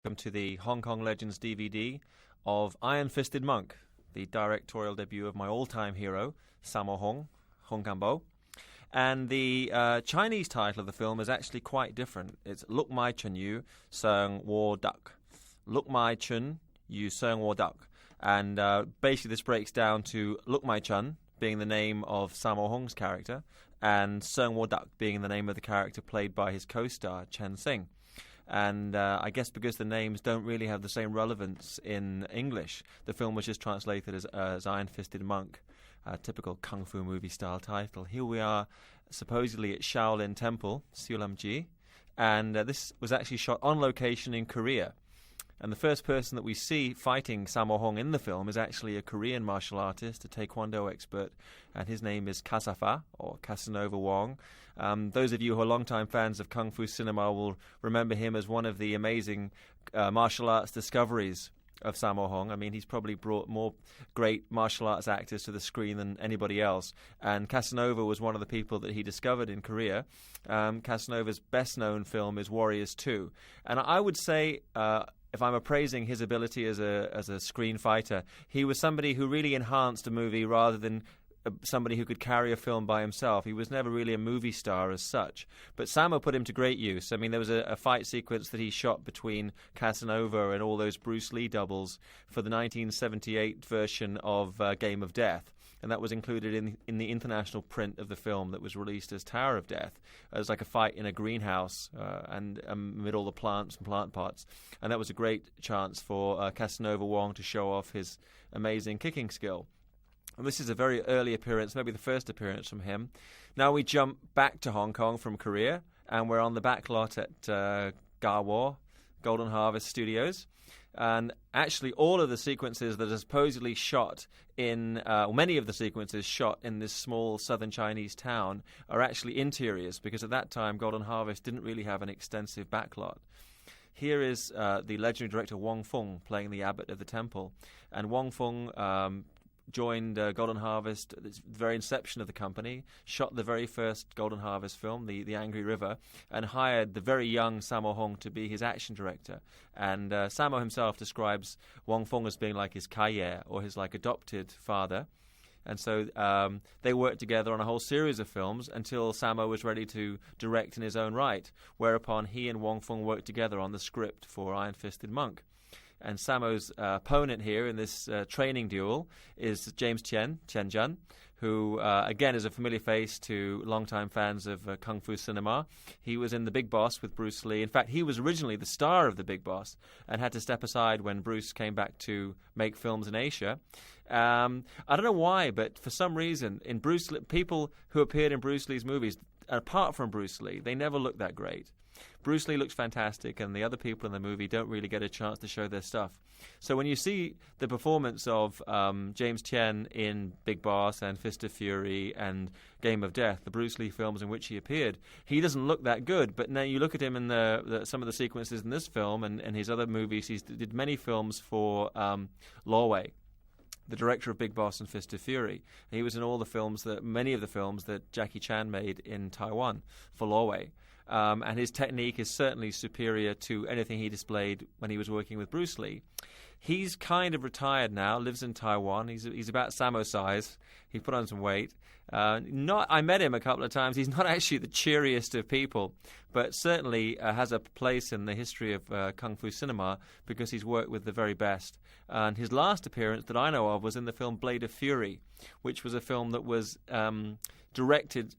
Welcome to the Hong Kong Legends DVD of Iron Fisted Monk, the directorial debut of my all-time hero, Sammo Hung, Hung Kam-Bo. And the Chinese title of the film is actually quite different. It's Look Mai Chun Yu Seung Wo Duck. Look Mai Chun Yu Seung Wo Duck. And basically this breaks down to Look Mai Chun being the name of Sammo Hung's character, and Seung Wo Duck being the name of the character played by his co-star, Chen Xing. And I guess because the names don't really have the same relevance in English, the film was just translated as Iron Fisted Monk, a typical kung fu movie style title. Here we are supposedly at Shaolin Temple, Sulamji, and this was actually shot on location in Korea. And the first person that we see fighting Sammo Hung in the film is actually a Korean martial artist, a taekwondo expert, and his name is Casafa, or Casanova Wong. Those of you who are longtime fans of Kung Fu cinema will remember him as one of the amazing martial arts discoveries of Sammo Hung. I mean, he's probably brought more great martial arts actors to the screen than anybody else. And Casanova was one of the people that he discovered in Korea. Casanova's best-known film is Warriors 2. And I would say, if I'm appraising his ability as a screen fighter, he was somebody who really enhanced a movie rather than somebody who could carry a film by himself. He was never really a movie star as such. But Sammo put him to great use. I mean, there was a fight sequence that he shot between Casanova and all those Bruce Lee doubles for the 1978 version of Game of Death. And that was included in the international print of the film that was released as Tower of Death. It was like a fight in a greenhouse and amid all the plants and plant pots. And that was a great chance for Casanova Wong to show off his amazing kicking skill. And this is a very early appearance, maybe the first appearance from him. Now we jump back to Hong Kong from Korea, and we're on the back lot at Ga Wo, Golden Harvest Studios. And actually all of the sequences that are supposedly shot in, many of the sequences shot in this small southern Chinese town are actually interiors, because at that time Golden Harvest didn't really have an extensive backlot. Here is the legendary director Wong Fung playing the abbot of the temple. And Wong Fung joined Golden Harvest at the very inception of the company, shot the very first Golden Harvest film, The Angry River, and hired the very young Sammo Hung to be his action director. And Sammo himself describes Wong Fung as being like his kaye, or his like adopted father. And so they worked together on a whole series of films until Sammo was ready to direct in his own right, whereupon he and Wong Fung worked together on the script for Iron Fisted Monk. And Sammo's opponent here in this training duel is James Tien Jun, who, again, is a familiar face to longtime fans of Kung Fu cinema. He was in The Big Boss with Bruce Lee. In fact, he was originally the star of The Big Boss and had to step aside when Bruce came back to make films in Asia. I don't know why, but for some reason, in people who appeared in Bruce Lee's movies, apart from Bruce Lee, they never looked that great. Bruce Lee looks fantastic, and the other people in the movie don't really get a chance to show their stuff. So when you see the performance of James Tien in Big Boss and Fist of Fury and Game of Death, the Bruce Lee films in which he appeared, he doesn't look that good. But now you look at him in some of the sequences in this film and his other movies. He did many films for Lo Wei, the director of Big Boss and Fist of Fury. He was in many of the films that Jackie Chan made in Taiwan for Lo Wei. And his technique is certainly superior to anything he displayed when he was working with Bruce Lee. He's kind of retired now, lives in Taiwan. He's about Sammo size. He put on some weight. I met him a couple of times. He's not actually the cheeriest of people, but certainly has a place in the history of Kung Fu cinema because he's worked with the very best. And his last appearance that I know of was in the film Blade of Fury, which was a film that was co-directed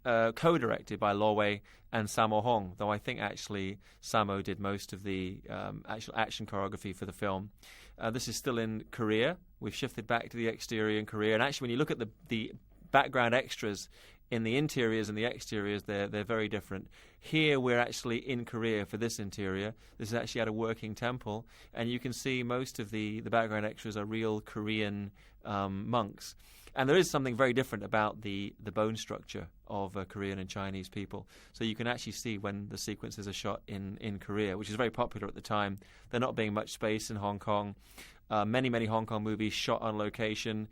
by Lo Wei and Sammo Hung, though I think actually Sammo did most of the actual action choreography for the film. This is still in Korea. We've shifted back to the exterior in Korea, and actually when you look at the background extras in the interiors and the exteriors, they're very different. Here we're actually in Korea for this interior. This is actually at a working temple, and you can see most of the background extras are real Korean monks. And there is something very different about the bone structure of Korean and Chinese people. So you can actually see when the sequences are shot in Korea, which is very popular at the time. There not being much space in Hong Kong. Many Hong Kong movies shot on location,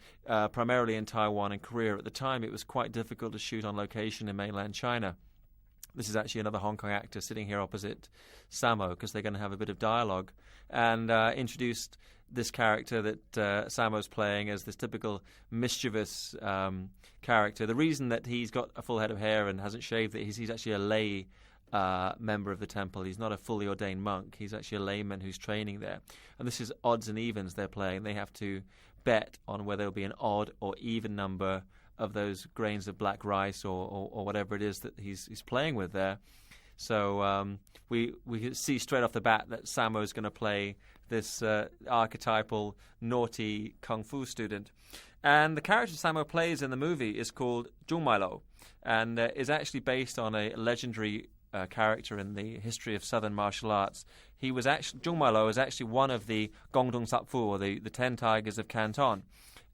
primarily in Taiwan and Korea. At the time, it was quite difficult to shoot on location in mainland China. This is actually another Hong Kong actor sitting here opposite Sammo, because they're going to have a bit of dialogue, and introduced this character that Sammo's playing as this typical mischievous character. The reason that he's got a full head of hair and hasn't shaved it is he's actually a lay member of the temple. He's not a fully ordained monk. He's actually a layman who's training there. And this is odds and evens they're playing. They have to bet on whether it'll be an odd or even number of those grains of black rice or whatever it is that he's playing with there. So we see straight off the bat that Sammo's going to play this archetypal naughty kung fu student. And the character Sammo plays in the movie is called Zhong Mai-lo, and is actually based on a legendary character in the history of Southern martial arts. Zhong Mai-lo is actually one of the Gongdong Sapfu, or the 10 Tigers of Canton.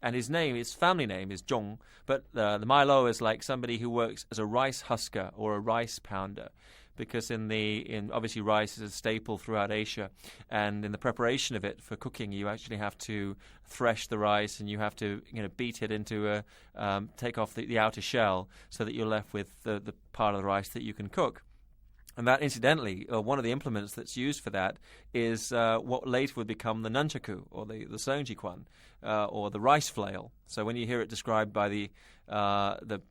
And his family name is Zhong, but the Mai-lo is like somebody who works as a rice husker or a rice pounder, because obviously rice is a staple throughout Asia, and in the preparation of it for cooking, you actually have to thresh the rice, and you have to beat it into take off the outer shell so that you're left with the part of the rice that you can cook. And that, incidentally, one of the implements that's used for that is what later would become the nunchaku, or the songjikwan, or the rice flail. So when you hear it described by the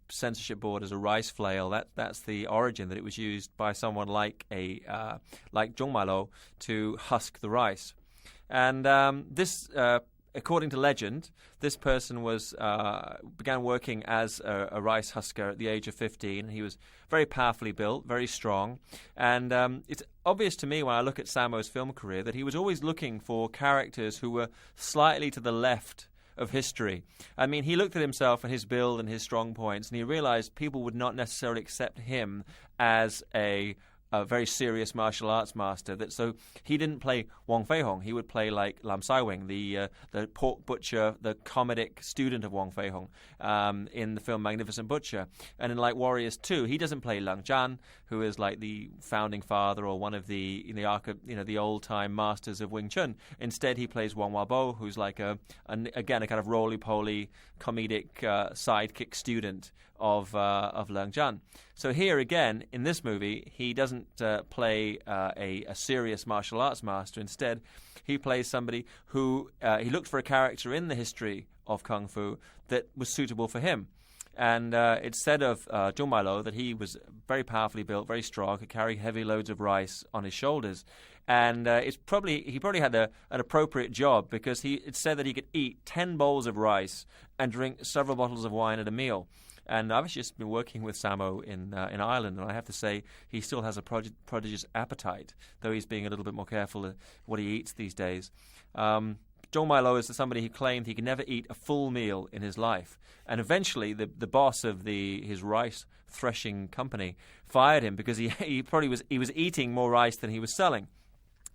censorship board as a rice flail, that's the origin, that it was used by someone like Zhong Mai-lo to husk the rice. And this, according to legend, this person began working as a rice husker at the age of 15. He was very powerfully built, very strong. And it's obvious to me when I look at Sammo's film career that he was always looking for characters who were slightly to the left of history. I mean, he looked at himself and his build and his strong points, and he realized people would not necessarily accept him as a very serious martial arts master. So he didn't play Wong Fei Hung. He would play like Lam Sai Wing, the pork butcher, the comedic student of Wong Fei Hung in the film Magnificent Butcher. And in like Warriors 2, he doesn't play Lang Zhan, who is like the founding father or one of the old time masters of Wing Chun. Instead, he plays Wong Wah Bo, who's like again a kind of roly-poly comedic sidekick student of Lang Zhan. So here again, in this movie, he doesn't play a serious martial arts master. Instead, he plays somebody who he looked for a character in the history of Kung Fu that was suitable for him. And it's said of Zhong Mai-lo that he was very powerfully built, very strong, could carry heavy loads of rice on his shoulders. And he probably had an appropriate job, because it's said that he could eat 10 bowls of rice and drink several bottles of wine at a meal. And I've just been working with Sammo in Ireland, and I have to say he still has a prodigious appetite, though he's being a little bit more careful of what he eats these days. Zhong Mai-lo is somebody who claimed he could never eat a full meal in his life. And eventually the boss of his rice threshing company fired him because he was eating more rice than he was selling.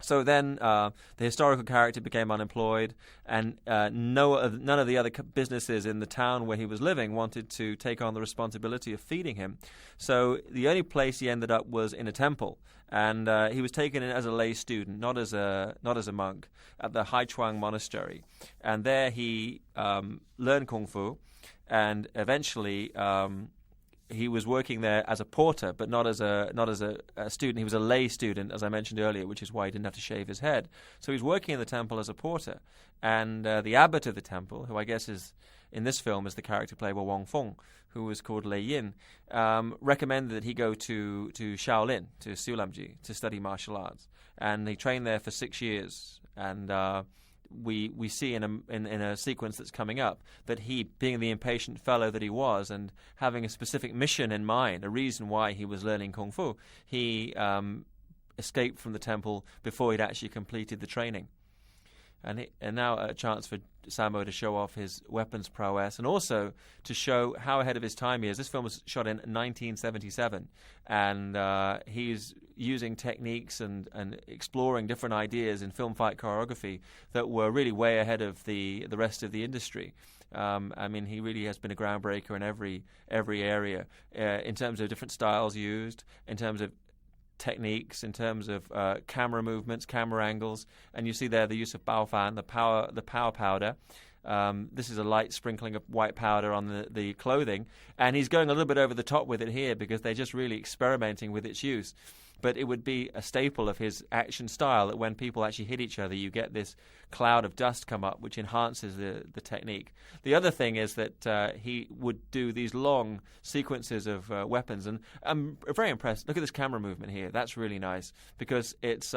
So then the historical character became unemployed, and none of the other businesses in the town where he was living wanted to take on the responsibility of feeding him. So the only place he ended up was in a temple, and he was taken in as a lay student, not as a monk, at the Haichuang Monastery. And there he learned Kung Fu, and eventually he was working there as a porter, but not as a student. He was a lay student, as I mentioned earlier, which is why he didn't have to shave his head. So he was working in the temple as a porter, and the abbot of the temple, who I guess is in this film is the character played by Wong Feng, who was called Lei Yin, recommended that he go to Shaolin, to Siulamji, to study martial arts, and he trained there for 6 years. And we see in a sequence that's coming up that he, being the impatient fellow that he was, and having a specific mission in mind, a reason why he was learning Kung Fu, he escaped from the temple before he'd actually completed the training. And now a chance for Sammo to show off his weapons prowess, and also to show how ahead of his time he is. This film was shot in 1977, and he's using techniques and exploring different ideas in film fight choreography that were really way ahead of the rest of the industry. I mean, he really has been a groundbreaker in every area, in terms of different styles used, in terms of techniques, in terms of camera movements, camera angles, and you see there the use of baofan, the power powder, This is a light sprinkling of white powder on the clothing, and he's going a little bit over the top with it here because they're just really experimenting with its use. But it would be a staple of his action style that when people actually hit each other, you get this cloud of dust come up, which enhances the technique. The other thing is that he would do these long sequences of weapons, and I'm very impressed. Look at this camera movement here. That's really nice because it's...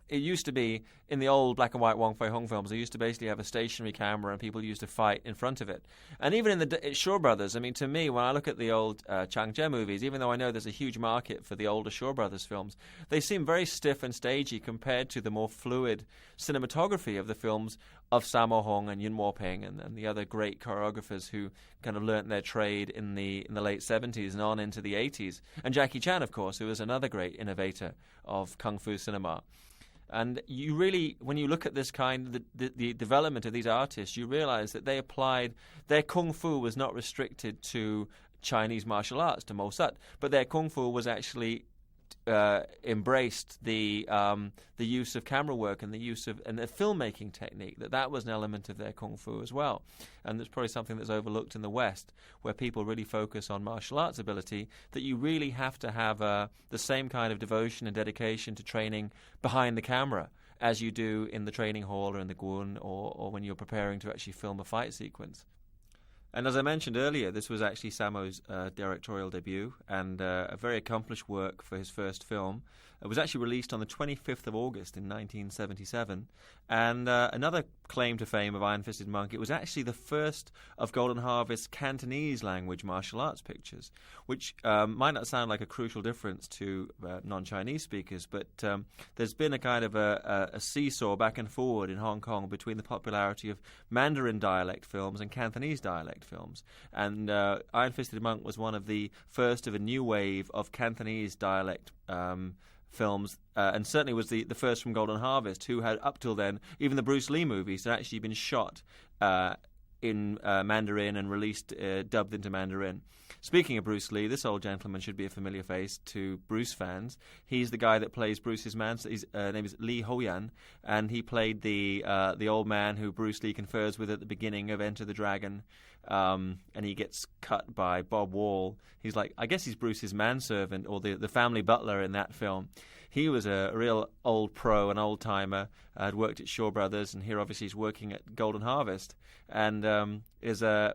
It used to be, in the old black and white Wong Fei-hung films, they used to basically have a stationary camera and people used to fight in front of it. And even in the Shaw Brothers, I mean, to me, when I look at the old Chang Jie movies, even though I know there's a huge market for the older Shaw Brothers films, they seem very stiff and stagey compared to the more fluid cinematography of the films of Sammo Hung and Yuen Woo-ping and the other great choreographers who kind of learnt their trade in the late 70s and on into the 80s. And Jackie Chan, of course, who was another great innovator of kung fu cinema. And you really, when you look at this the development of these artists, you realize that they applied, their kung fu was not restricted to Chinese martial arts, to Mo Sut, but their kung fu was actually embraced the use of camera work and the use of and the filmmaking technique. That was an element of their kung fu as well, and that's probably something that's overlooked in the West, where people really focus on martial arts ability. That you really have to have the same kind of devotion and dedication to training behind the camera as you do in the training hall or in the gun or when you're preparing to actually film a fight sequence. And as I mentioned earlier, this was actually Sammo's directorial debut and a very accomplished work for his first film. It was actually released on the 25th of August in 1977. And another claim to fame of Iron Fisted Monk, it was actually the first of Golden Harvest's Cantonese language martial arts pictures, which might not sound like a crucial difference to non-Chinese speakers, but there's been a kind of a seesaw back and forward in Hong Kong between the popularity of Mandarin dialect films and Cantonese dialect films. And Iron Fisted Monk was one of the first of a new wave of Cantonese dialect films, and certainly was the first from Golden Harvest, who had up till then, even the Bruce Lee movies had actually been shot in Mandarin and released dubbed into Mandarin. Speaking of Bruce Lee, this old gentleman should be a familiar face to Bruce fans. He's the guy that plays Bruce's man. His name is Lee Ho-yan, and he played the old man who Bruce Lee confers with at the beginning of Enter the Dragon. And he gets cut by Bob Wall. He's like, I guess he's Bruce's manservant or the family butler in that film. He was a real old pro, an old-timer, had worked at Shaw Brothers, and here obviously he's working at Golden Harvest, and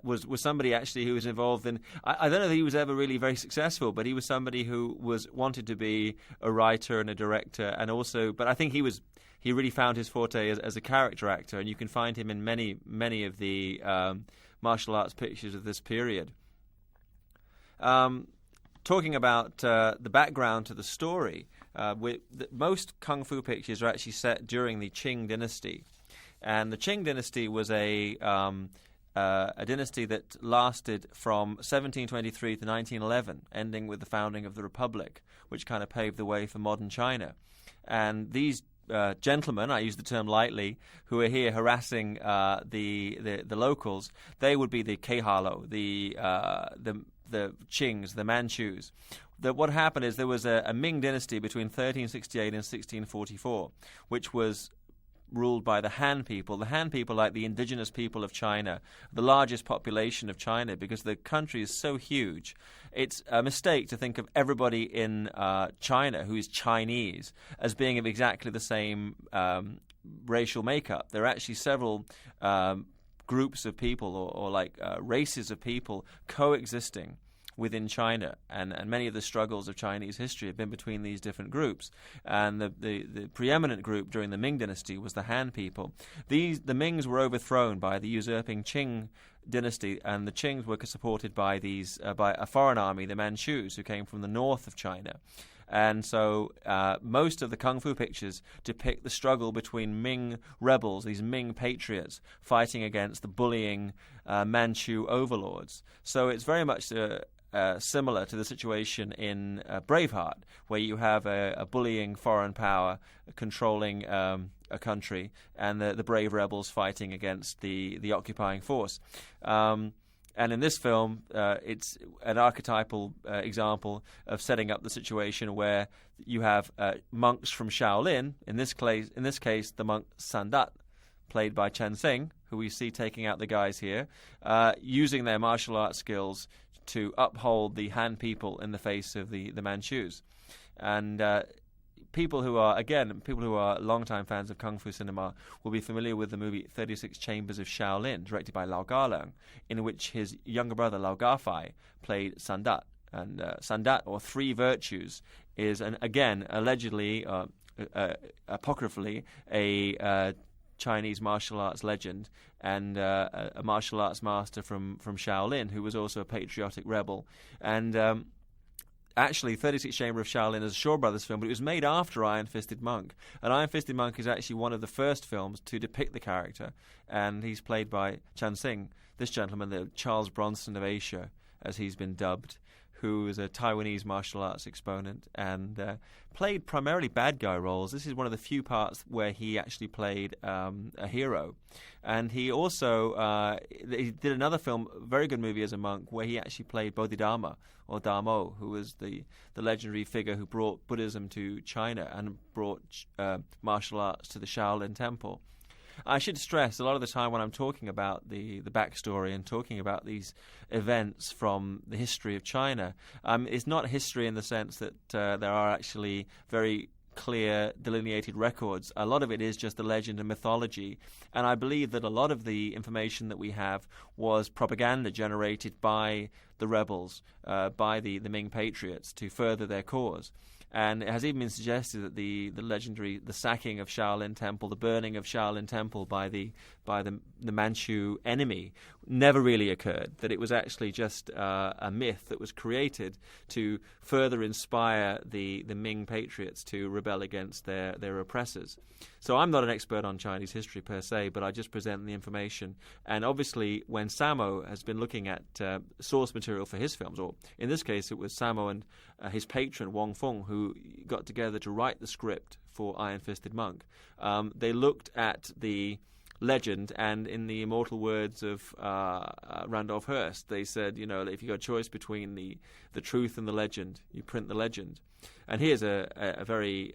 was somebody actually who was involved in... I don't know that he was ever really very successful, but he was somebody who wanted to be a writer and a director, and also... But I think he really found his forte as a character actor, and you can find him in many of the martial arts pictures of this period. Talking about the background to the story, most kung fu pictures are actually set during the Ching Dynasty, and the Ching Dynasty was a dynasty that lasted from 1723 to 1911, ending with the founding of the Republic, which kind of paved the way for modern China. And these gentlemen, I use the term lightly, who are here harassing the locals, they would be the Keihalo, the Qings, the Manchus. What happened is there was a Ming dynasty between 1368 and 1644, which was ruled by the Han people. The Han people, like the indigenous people of China, the largest population of China, because the country is so huge. It's a mistake to think of everybody in China who is Chinese as being of exactly the same racial makeup. There are actually several groups of people or races of people coexisting within China, and many of the struggles of Chinese history have been between these different groups. And the preeminent group during the Ming dynasty was the Han people. The Mings were overthrown by the usurping Qing dynasty, and the Qings were supported by by a foreign army, the Manchus, who came from the north of China. And so most of the kung fu pictures depict the struggle between Ming rebels, these Ming patriots, fighting against the bullying Manchu overlords. So it's very much similar to the situation in Braveheart, where you have a bullying foreign power controlling a country, and the brave rebels fighting against the occupying force. And in this film, it's an archetypal example of setting up the situation where you have monks from Shaolin. In this case, the monk Sandat, played by Chen Xing, who we see taking out the guys here, using their martial arts skills to uphold the Han people in the face of the Manchus. And people who are longtime fans of Kung Fu cinema will be familiar with the movie 36 Chambers of Shaolin, directed by Lau Ga-leung, in which his younger brother Lau Ga-fai played Sandat. And Sandat, or Three Virtues, is, allegedly, apocryphally, a Chinese martial arts legend and a martial arts master from Shaolin, who was also a patriotic rebel. And actually, 36 Chamber of Shaolin is a Shaw Brothers film, but it was made after Iron Fisted Monk. And Iron Fisted Monk is actually one of the first films to depict the character, and he's played by Chan Sing, this gentleman, the Charles Bronson of Asia, as he's been dubbed, who is a Taiwanese martial arts exponent and played primarily bad guy roles. This is one of the few parts where he actually played a hero. And he also he did another film, a very good movie as a monk, where he actually played Bodhidharma, or Damo, who was the legendary figure who brought Buddhism to China and brought martial arts to the Shaolin Temple. I should stress, a lot of the time when I'm talking about the backstory and talking about these events from the history of China, it's not history in the sense that there are actually very clear delineated records. A lot of it is just the legend and mythology, and I believe that a lot of the information that we have was propaganda generated by the rebels, by the Ming Patriots, to further their cause. And it has even been suggested that the sacking of Shaolin Temple, the burning of Shaolin Temple by the Manchu enemy, never really occurred. That it was actually just a myth that was created to further inspire the Ming Patriots to rebel against their oppressors. So I'm not an expert on Chinese history per se, but I just present the information. And obviously, when Sammo has been looking at source material for his films, or in this case it was Sammo and his patron Wong Fung who got together to write the script for Iron Fisted Monk, they looked at the legend, and in the immortal words of Randolph Hearst, they said, if you got a choice between the truth and the legend, you print the legend. And here's a very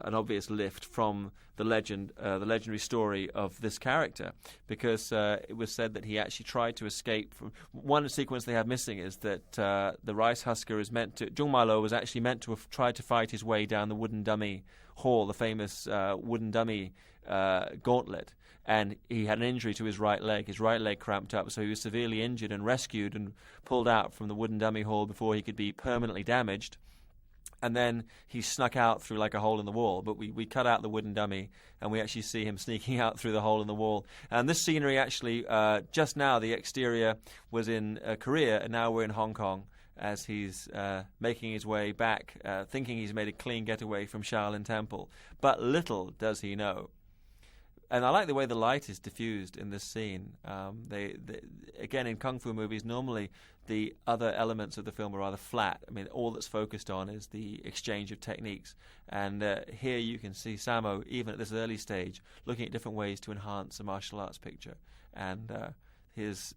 an obvious lift from the legend, the legendary story of this character, because it was said that he actually tried to escape from one sequence they have missing is that the rice husker is meant to, Zhong Mai Lo was actually meant to have tried to fight his way down the wooden dummy hall, the famous wooden dummy gauntlet, and he had an injury to his right leg cramped up, so he was severely injured and rescued and pulled out from the wooden dummy hall before he could be permanently damaged. And then he snuck out through like a hole in the wall. But we cut out the wooden dummy, and we actually see him sneaking out through the hole in the wall. And this scenery actually, just now, the exterior was in Korea, and now we're in Hong Kong as he's making his way back, thinking he's made a clean getaway from Shaolin Temple. But little does he know. And I like the way the light is diffused in this scene. Again, in Kung Fu movies, normally the other elements of the film are rather flat. I mean, all that's focused on is the exchange of techniques. And here you can see Sammo, even at this early stage, looking at different ways to enhance a martial arts picture. And his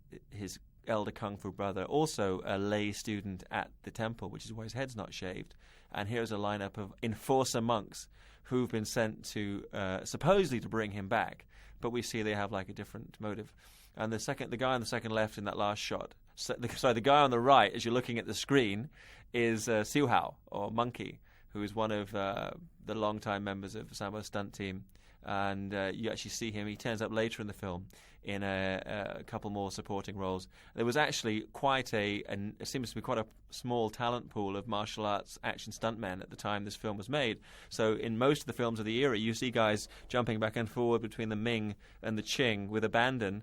elder Kung Fu brother, also a lay student at the temple, which is why his head's not shaved. And here's a lineup of enforcer monks who've been sent to supposedly to bring him back, but we see they have like a different motive. And the guy on the second left in that last shot, the guy on the right, as you're looking at the screen, is Siu Hao, or Monkey, who is one of the long-time members of Sammo's stunt team. And you actually see him. He turns up later in the film in a couple more supporting roles. There was actually it seems to be quite a small talent pool of martial arts action stuntmen at the time this film was made. So in most of the films of the era, you see guys jumping back and forward between the Ming and the Qing with abandon,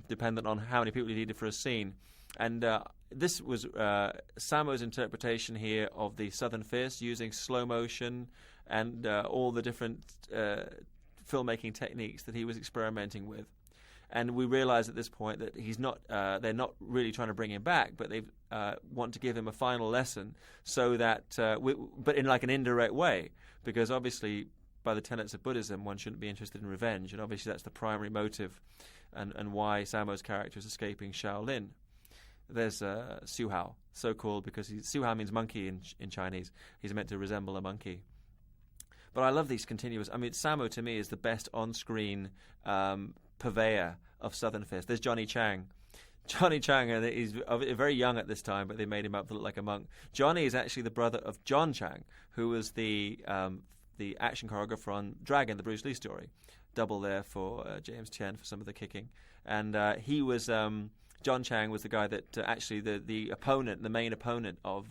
dependent on how many people you needed for a scene. And this was Sammo's interpretation here of the Southern Fist, using slow motion and all the different filmmaking techniques that he was experimenting with. And we realize at this point that they're not really trying to bring him back, but they want to give him a final lesson, so that, but in like an indirect way, because obviously by the tenets of Buddhism, one shouldn't be interested in revenge, and obviously that's the primary motive and why Sammo's character is escaping Shaolin. There's Siu Hao, so called because Siu Hao means monkey in Chinese. He's meant to resemble a monkey. But I love these continuous. I mean, Sammo to me is the best on-screen purveyor of Southern Fist. There's Johnny Chang. Johnny Chang, and he's very young at this time, but they made him up to look like a monk. Johnny is actually the brother of John Chang, who was the action choreographer on Dragon, the Bruce Lee story. Double there for James Tien for some of the kicking. And he was, John Chang was the guy that actually the opponent, the main opponent of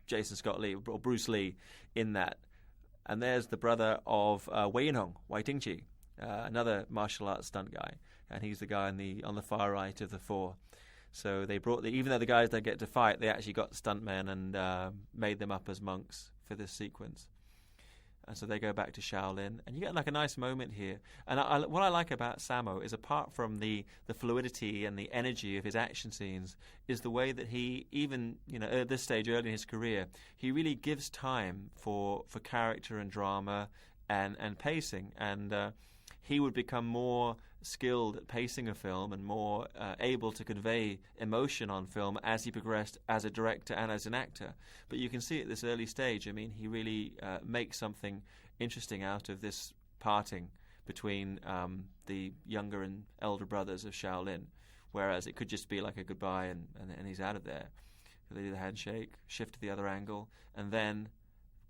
Jason Scott Lee, or Bruce Lee, in that. And there's the brother of Wei Hung, Wai Ting-chi, another martial arts stunt guy. And he's the guy on the far right of the four. So they brought even though the guys don't get to fight, they actually got stuntmen and made them up as monks for this sequence. And so they go back to Shaolin, and you get like a nice moment here. And what I like about Sammo is, apart from the fluidity and the energy of his action scenes, is the way that he, even at this stage early in his career, he really gives time for character and drama and pacing. And he would become more skilled at pacing a film and more able to convey emotion on film as he progressed as a director and as an actor. But you can see at this early stage, I mean, he really makes something interesting out of this parting between the younger and elder brothers of Shaolin, whereas it could just be like a goodbye and he's out of there. They do the handshake, shift to the other angle, and then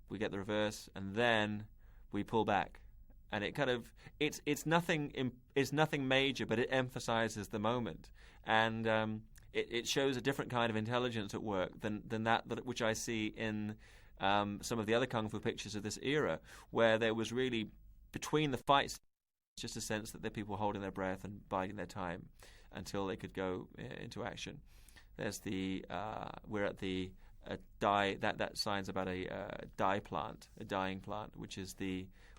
we get the reverse, and then we pull back. And it kind of it's nothing major, but it emphasizes the moment, and it shows a different kind of intelligence at work than that which I see in some of the other kung fu pictures of this era, where there was really, between the fights, just a sense that the people were holding their breath and biding their time until they could go into action. There's we're at the dye that signs about a dye plant, a dyeing plant, which is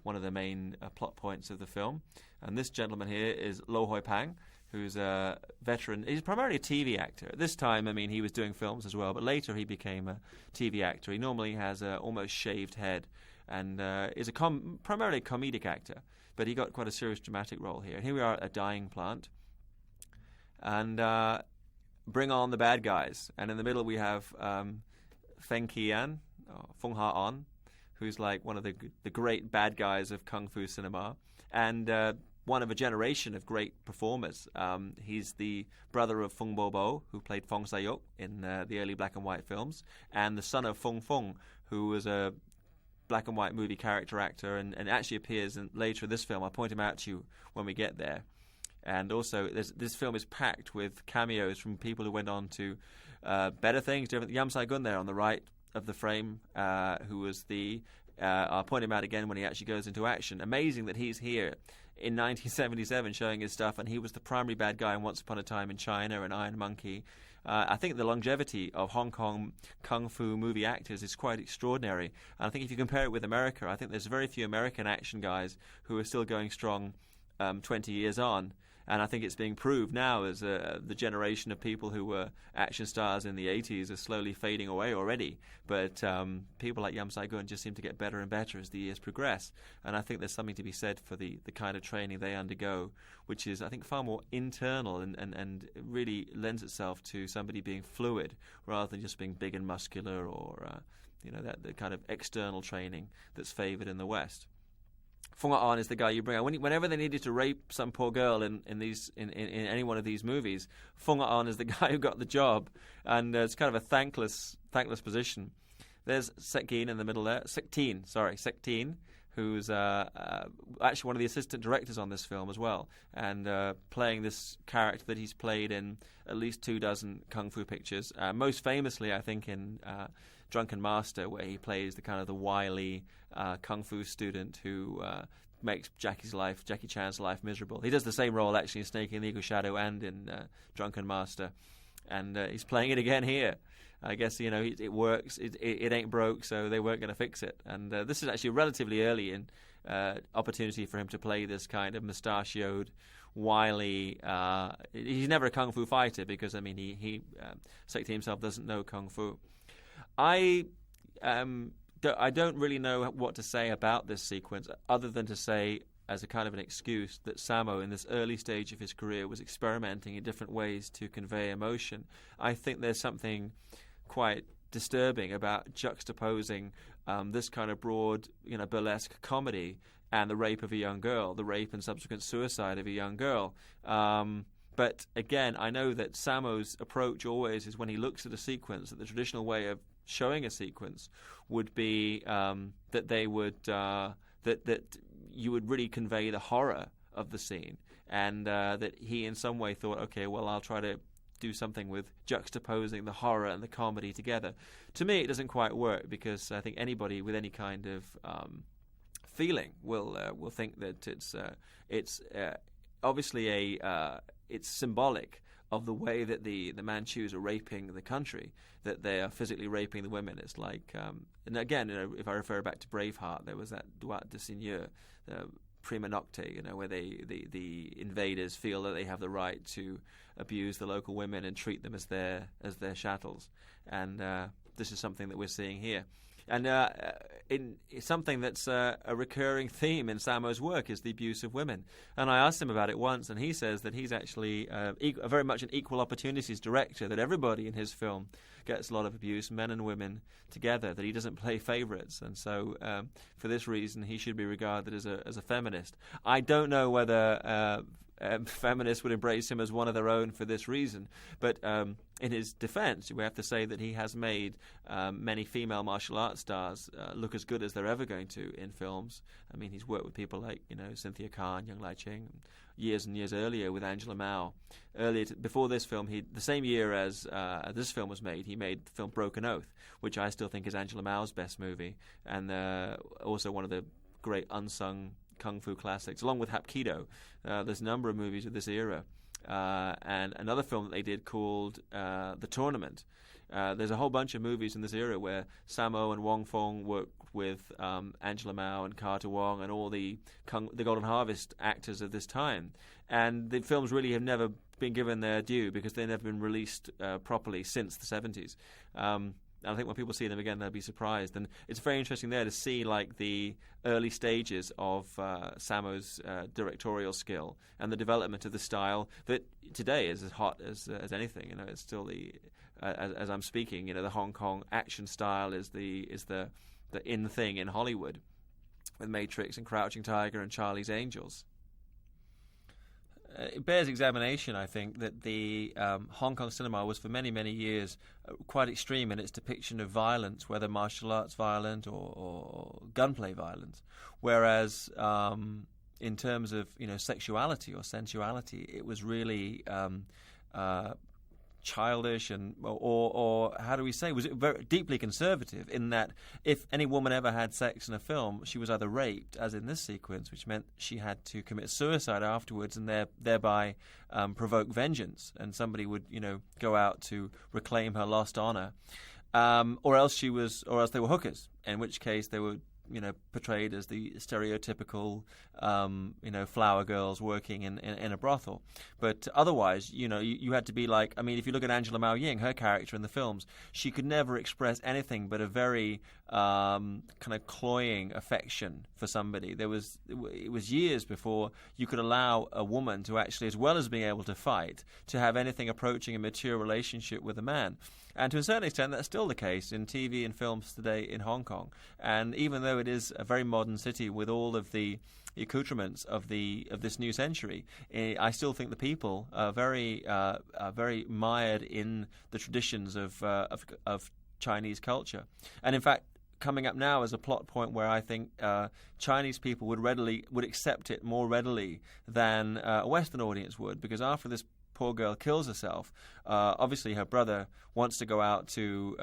one of the main plot points of the film. And this gentleman here is Lo Hoi Pang, who's a veteran. He's primarily a TV actor. At this time, I mean, he was doing films as well, but later he became a TV actor. He normally has a almost shaved head and is primarily a comedic actor, but he got quite a serious dramatic role here. And here we are at a dyeing plant. And bring on the bad guys. And in the middle we have Feng Qian, Feng Ha-on, who's like one of the great bad guys of kung fu cinema, and one of a generation of great performers. He's the brother of Feng Bo, who played Fong Sayok in the early black and white films, and the son of Feng Feng, who was a black and white movie character actor and actually appears later in this film. I'll point him out to you when we get there. And also, this film is packed with cameos from people who went on to better things. Yam Sai-gun there on the right of the frame, who was I'll point him out again when he actually goes into action. Amazing that he's here in 1977 showing his stuff, and he was the primary bad guy in Once Upon a Time in China and Iron Monkey. I think the longevity of Hong Kong kung fu movie actors is quite extraordinary. And I think if you compare it with America, I think there's very few American action guys who are still going strong 20 years on. And I think it's being proved now as the generation of people who were action stars in the 80s are slowly fading away already. But people like Yam Sai-gun just seem to get better and better as the years progress. And I think there's something to be said for the kind of training they undergo, which is, I think, far more internal and really lends itself to somebody being fluid rather than just being big and muscular or the kind of external training that's favored in the West. Feng Ha-on is the guy you bring out. Whenever they needed to rape some poor girl in any one of these movies, Feng Ha-on is the guy who got the job, and it's kind of a thankless position. There's Sek Tien in the middle there. Sek Tien, who's actually one of the assistant directors on this film as well, and playing this character that he's played in at least 24 kung fu pictures. Most famously, I think, in Drunken Master, where he plays the wily kung fu student who makes Jackie Chan's life miserable. He does the same role actually in Snake in the Eagle Shadow and in Drunken Master, and he's playing it again here. I guess it works. It ain't broke, so they weren't going to fix it. And this is actually relatively early in opportunity for him to play this kind of mustachioed, wily. He's never a kung fu fighter because he Sek Tien himself doesn't know kung fu. I don't really know what to say about this sequence other than to say, as a kind of an excuse, that Sammo, in this early stage of his career, was experimenting in different ways to convey emotion. I think there's something quite disturbing about juxtaposing this kind of broad, burlesque comedy and the rape of a young girl, the rape and subsequent suicide of a young girl. But again, I know that Sammo's approach always is when he looks at a sequence, that the traditional way of showing a sequence would be that they would that you would really convey the horror of the scene, and that he in some way thought, okay, well, I'll try to do something with juxtaposing the horror and the comedy together. To me, it doesn't quite work, because I think anybody with any kind of feeling will think that it's obviously it's symbolic of the way that the Manchus are raping the country, that they are physically raping the women. It's like, and again, if I refer back to Braveheart, there was that droit de seigneur, prima nocte, where the invaders feel that they have the right to abuse the local women and treat them as their chattels, and this is something that we're seeing here. And something that's a recurring theme in Sammo's work is the abuse of women. And I asked him about it once, and he says that he's actually very much an equal opportunities director, that everybody in his film gets a lot of abuse, men and women together, that he doesn't play favorites. And so for this reason, he should be regarded as a feminist. I don't know whether feminists would embrace him as one of their own for this reason, but in his defense, we have to say that he has made many female martial arts stars look as good as they're ever going to in films. I mean, he's worked with people like Cynthia Khan, Young Lai Ching, years and years earlier with Angela Mao. Before this film, the same year as this film was made, he made the film Broken Oath, which I still think is Angela Mao's best movie, and also one of the great unsung kung fu classics, along with Hapkido. There's a number of movies of this era. And another film that they did called The Tournament. There's a whole bunch of movies in this era where Sammo and Wong Fong worked with Angela Mao and Carter Wong and all the Golden Harvest actors of this time. And the films really have never been given their due, because they've never been released properly since the 70s. And I think when people see them again, they'll be surprised. And it's very interesting there to see like the early stages of Sammo's directorial skill and the development of the style that today is as hot as anything. It's still as I'm speaking, the Hong Kong action style is the in thing in Hollywood, with Matrix and Crouching Tiger and Charlie's Angels. It bears examination, I think, that the Hong Kong cinema was for many, many years quite extreme in its depiction of violence, whether martial arts violent or gunplay violence. Whereas in terms of sexuality or sensuality, it was really childish or how do we say, was it very deeply conservative, in that if any woman ever had sex in a film, she was either raped, as in this sequence, which meant she had to commit suicide afterwards and thereby provoke vengeance, and somebody would go out to reclaim her lost honor, or else they were hookers, in which case they were portrayed as the stereotypical, flower girls working in a brothel. But otherwise, you had to be like, I mean, if you look at Angela Mao Ying, her character in the films, she could never express anything but a very kind of cloying affection for somebody. It was years before you could allow a woman to actually, as well as being able to fight, to have anything approaching a mature relationship with a man. And to a certain extent, that's still the case in TV and films today in Hong Kong. And even though it is a very modern city with all of the accoutrements of this new century, I still think the people are very mired in the traditions of Chinese culture. And in fact, coming up now as a plot point where I think Chinese people would accept it more readily than a Western audience would, because after this poor girl kills herself, obviously her brother wants to go out to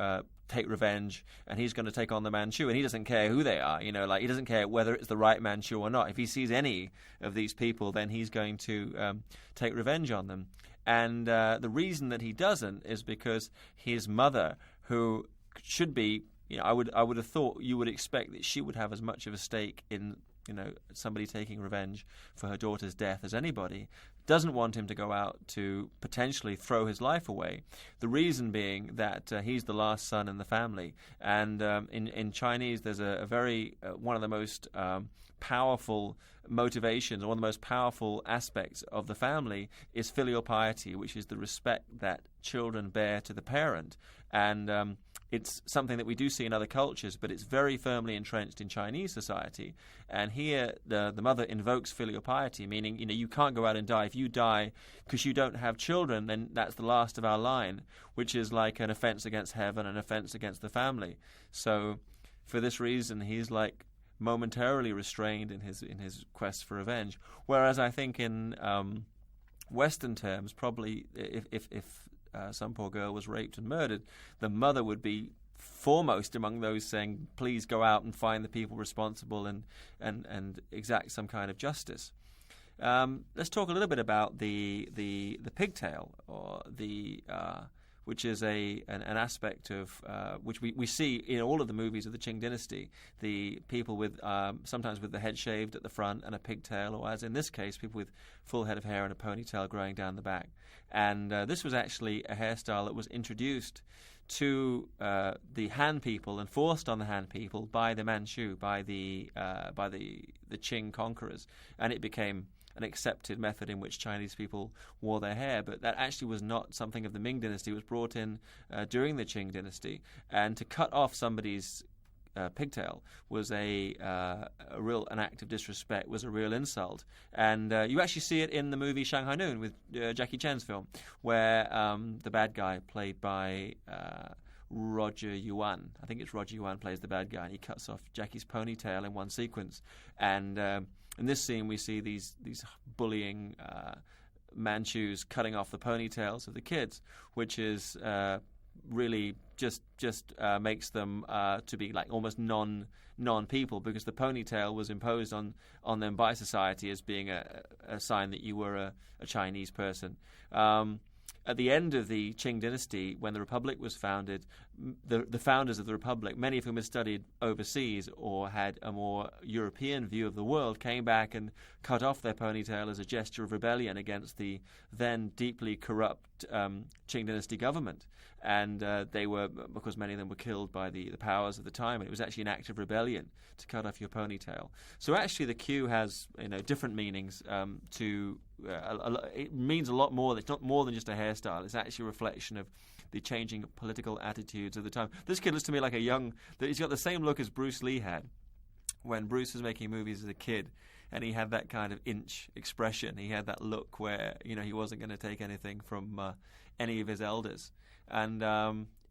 take revenge, and he's going to take on the Manchu, and he doesn't care who they are, he doesn't care whether it's the right Manchu or not. If he sees any of these people, then he's going to take revenge on them. And the reason that he doesn't is because his mother, who should be, I would have thought you would expect that she would have as much of a stake in somebody taking revenge for her daughter's death as anybody, doesn't want him to go out to potentially throw his life away. The reason being that he's the last son in the family. And in Chinese, there's a very, one of the most powerful motivations, or one of the most powerful aspects of the family is filial piety, which is the respect that children bear to the parent. And it's something that we do see in other cultures, but it's very firmly entrenched in Chinese society. And here, the mother invokes filial piety, meaning, you can't go out and die. If you die because you don't have children, then that's the last of our line, which is like an offense against heaven, an offense against the family. So, for this reason, he's like momentarily restrained in his quest for revenge. Whereas I think in Western terms, probably if some poor girl was raped and murdered, the mother would be foremost among those saying, please go out and find the people responsible and exact some kind of justice. Let's talk a little bit about the pigtail, or which is an aspect of which we see in all of the movies of the Ching Dynasty. The people with sometimes with the head shaved at the front and a pigtail, or as in this case, people with full head of hair and a ponytail growing down the back. And this was actually a hairstyle that was introduced to the Han people and forced on the Han people by the Manchu, by the Qing conquerors, and it became an accepted method in which Chinese people wore their hair. But that actually was not something of the Ming Dynasty. It was brought in during the Qing Dynasty, and to cut off somebody's pigtail was an act of disrespect, was a real insult. And you actually see it in the movie Shanghai Noon with Jackie Chan's film, where the bad guy played by Roger Yuan, I think it's Roger Yuan plays the bad guy, and he cuts off Jackie's ponytail in one sequence. And in this scene we see these bullying Manchus cutting off the ponytails of the kids, which is really just makes them to be like almost non-people, because the ponytail was imposed on them by society as being a sign that you were a Chinese person. At the end of the Qing Dynasty, when the Republic was founded, the founders of the Republic, many of whom had studied overseas or had a more European view of the world, came back and cut off their ponytail as a gesture of rebellion against the then deeply corrupt Qing Dynasty government. And they were, because many of them were killed by the powers of the time, and it was actually an act of rebellion to cut off your ponytail. So actually the Q has different meanings it means a lot more. It's not more than just a hairstyle. It's actually a reflection of the changing political attitudes of the time. This kid looks to me like he's got the same look as Bruce Lee had when Bruce was making movies as a kid, and he had that kind of inch expression. He had that look where he wasn't going to take anything from any of his elders. And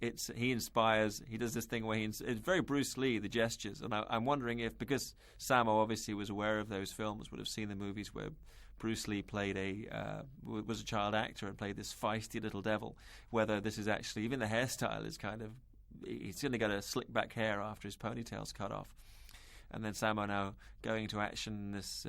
he inspires. He does this thing where it's very Bruce Lee, the gestures. And I'm wondering if, because Sammo obviously was aware of those films, would have seen the movies where Bruce Lee was a child actor and played this feisty little devil, whether this is actually, even the hairstyle is kind of, he's certainly got a slick back hair after his ponytail's cut off. And then Sammo now going into action in this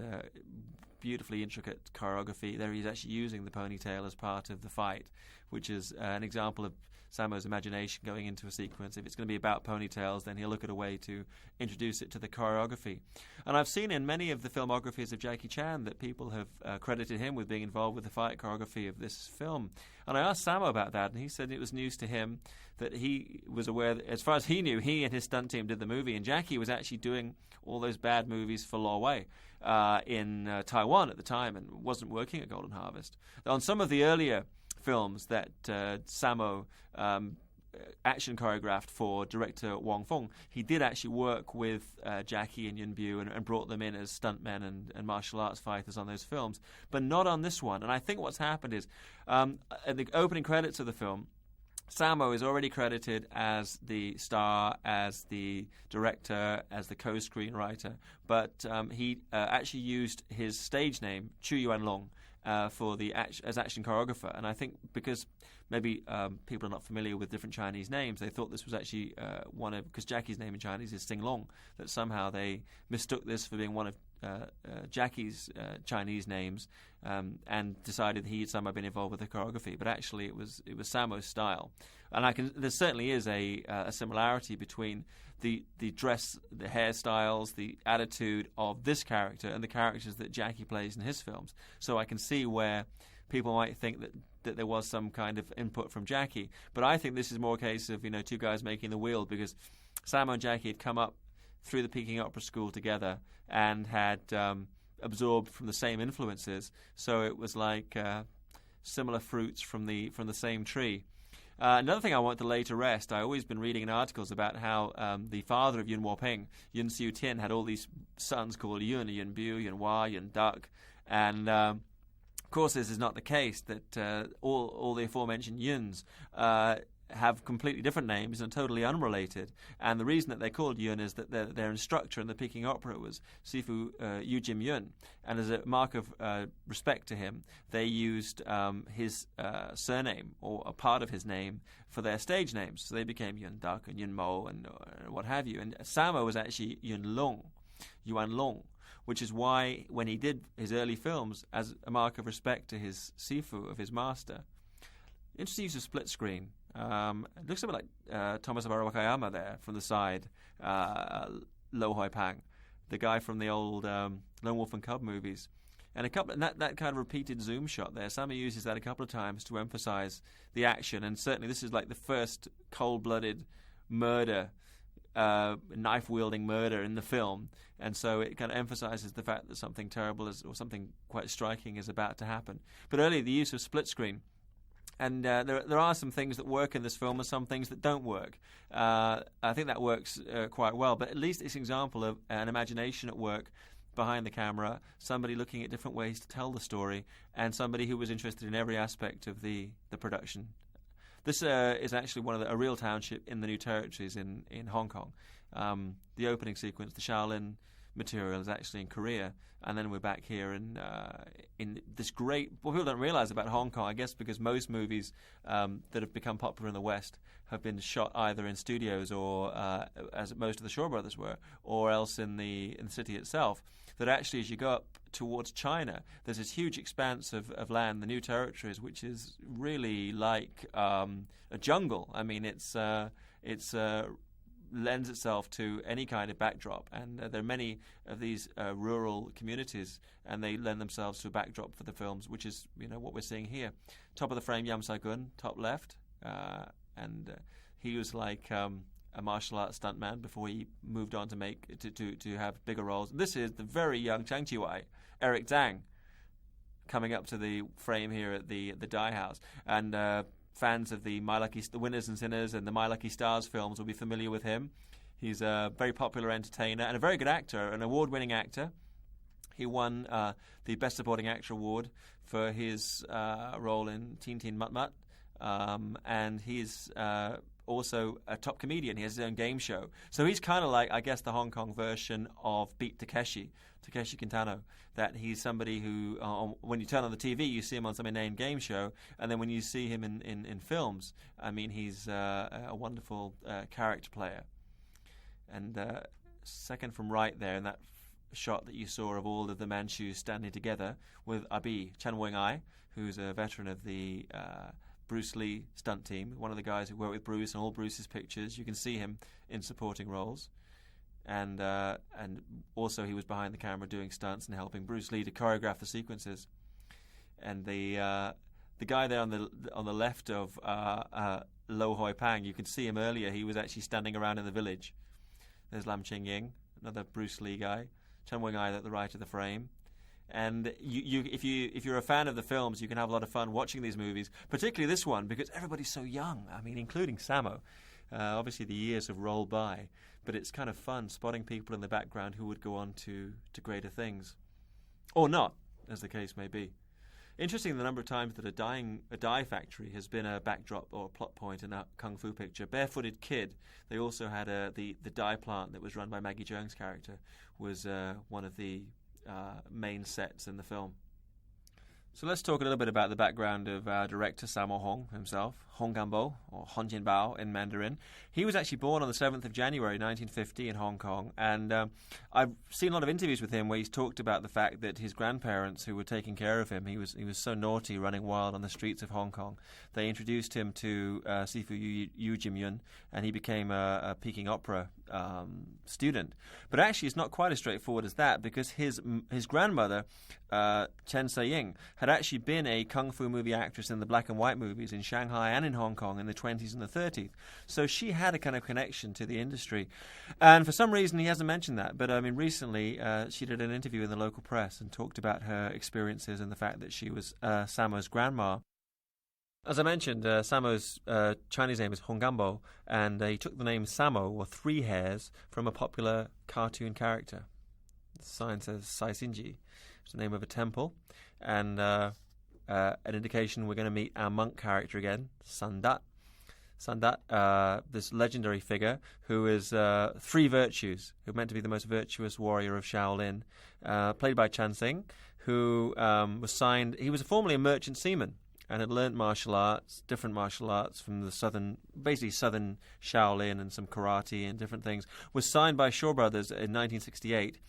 beautifully intricate choreography. There he's actually using the ponytail as part of the fight, which is an example of Sammo's imagination going into a sequence. If it's going to be about ponytails, then he'll look at a way to introduce it to the choreography. And I've seen in many of the filmographies of Jackie Chan that people have credited him with being involved with the fight choreography of this film. And I asked Sammo about that, and he said it was news to him that he was aware that, as far as he knew, he and his stunt team did the movie, and Jackie was actually doing all those bad movies for Lo Wei in Taiwan at the time and wasn't working at Golden Harvest. On some of the earlier films that Sammo action choreographed for director Wong Fung, he did actually work with Jackie and Yuen Bu and brought them in as stuntmen and martial arts fighters on those films, but not on this one. And I think what's happened is at the opening credits of the film, Sammo is already credited as the star, as the director, as the co-screenwriter, but he actually used his stage name, Chu Yuan Long, as action choreographer. And I think because maybe people are not familiar with different Chinese names, they thought this was actually because Jackie's name in Chinese is Sing Long, that somehow they mistook this for being one of Jackie's Chinese names and decided he had somehow been involved with the choreography. But actually it was Sammo's style. And there certainly is a similarity between the dress, the hairstyles, the attitude of this character and the characters that Jackie plays in his films. So I can see where people might think that there was some kind of input from Jackie. But I think this is more a case of, two guys making the wheel, because Sammo and Jackie had come up through the Peking Opera School together and had absorbed from the same influences. So it was like similar fruits from the same tree. Another thing I want to lay to rest, I've always been reading in articles about how the father of Yun Wo-ping, Yun Siu Tien, had all these sons called Yun, Yun Bu, Yun Hua, Yun Duck, and of course this is not the case, that all the aforementioned Yuns have completely different names and totally unrelated. And the reason that they're called Yun is that their instructor in the Peking Opera was Sifu Yu Jim Yun. And as a mark of respect to him, they used his surname or a part of his name for their stage names. So they became Yun Duck and Yun Mo and what have you. And Sammo was actually Yuan Long, which is why when he did his early films, as a mark of respect to his Sifu, of his master, interesting use of split screen. It looks a bit like Thomas Wakayama there from the side, Lo Hoi Pang, the guy from the old Lone Wolf and Cub movies. And that kind of repeated zoom shot there, Sammo uses that a couple of times to emphasize the action. And certainly this is like the first cold-blooded murder, knife-wielding murder in the film. And so it kind of emphasizes the fact that something terrible or something quite striking is about to happen. But earlier, the use of split screen. And there are some things that work in this film and some things that don't work. I think that works quite well, but at least it's an example of an imagination at work behind the camera, somebody looking at different ways to tell the story, and somebody who was interested in every aspect of the production. This is actually a real township in the New Territories in Hong Kong. The opening sequence, the Shaolin material, is actually in Korea, and then we're back here in this great. What people don't realize about Hong Kong, I guess, because most movies that have become popular in the West have been shot either in studios or, as most of the Shaw Brothers were, or else in the city itself. That actually, as you go up towards China, there's this huge expanse of land, the New Territories, which is really like a jungle. I mean, it's lends itself to any kind of backdrop, and there are many of these rural communities, and they lend themselves to a backdrop for the films, which is what we're seeing here. Top of the frame, Yam Sai-gun, top left, and he was like a martial arts stuntman before he moved on to have bigger roles. This is the very young Chang Chi-wai, Eric Tang, coming up to the frame here at the Dye House, and fans of the Winners and Sinners and the My Lucky Stars films will be familiar with him. He's a very popular entertainer and a very good actor, an award-winning actor. He won the Best Supporting Actor award for his role in Tien Tien Mut Mut, and he's also a top comedian. He has his own game show. So he's kind of like, I guess, the Hong Kong version of Beat Takeshi Kintano, that he's somebody who, when you turn on the TV, you see him on some inane game show, and then when you see him in films, I mean, he's a wonderful character player. And second from right there, in that shot that you saw of all of the Manchus standing together with Abi, Chen Wing-ai, who's a veteran of the Bruce Lee stunt team, one of the guys who worked with Bruce in all Bruce's pictures. You can see him in supporting roles. And also he was behind the camera doing stunts and helping Bruce Lee to choreograph the sequences. And the guy there on the left of Lo Hoi Pang, you could see him earlier. He was actually standing around in the village. There's Lam Ching Ying, another Bruce Lee guy. Chen Wing-ai at the right of the frame. And if you're a fan of the films, you can have a lot of fun watching these movies, particularly this one, because everybody's so young. I mean, including Sammo. Obviously, the years have rolled by, but it's kind of fun spotting people in the background who would go on to greater things. Or not, as the case may be. Interesting the number of times that a dye factory has been a backdrop or a plot point in a kung fu picture. Barefooted Kid, they also had the dye plant that was run by Maggie Cheung's character, was one of the main sets in the film. So let's talk a little bit about the background of our director Sammo Hung himself, Hung Kam-Bo, or Hon Jin-Bao in Mandarin. He was actually born on the 7th of January 1950 in Hong Kong, and I've seen a lot of interviews with him where he's talked about the fact that his grandparents, who were taking care of him, he was so naughty running wild on the streets of Hong Kong, they introduced him to Sifu Yu Jim Yun, and he became a Peking Opera student. But actually it's not quite as straightforward as that, because his grandmother, Chen Sai-ying, had actually been a kung fu movie actress in the black and white movies in Shanghai and in Hong Kong in the 20s and the 30s. So she had a kind of connection to the industry. And for some reason he hasn't mentioned that. But I mean, recently she did an interview in the local press and talked about her experiences and the fact that she was Sammo's grandma. As I mentioned, Sammo's Chinese name is Hung Kam-Bo, and he took the name Sammo, or three hairs, from a popular cartoon character. The sign says Sai Sinji. It's the name of a temple, and an indication we're going to meet our monk character again, Sandat. Sandat, this legendary figure who is three virtues, who meant to be the most virtuous warrior of Shaolin, played by Chan Sing, who was signed. He was formerly a merchant seaman and had learnt martial arts, different martial arts from the southern Shaolin and some karate and different things. Was signed by Shaw Brothers in 1968,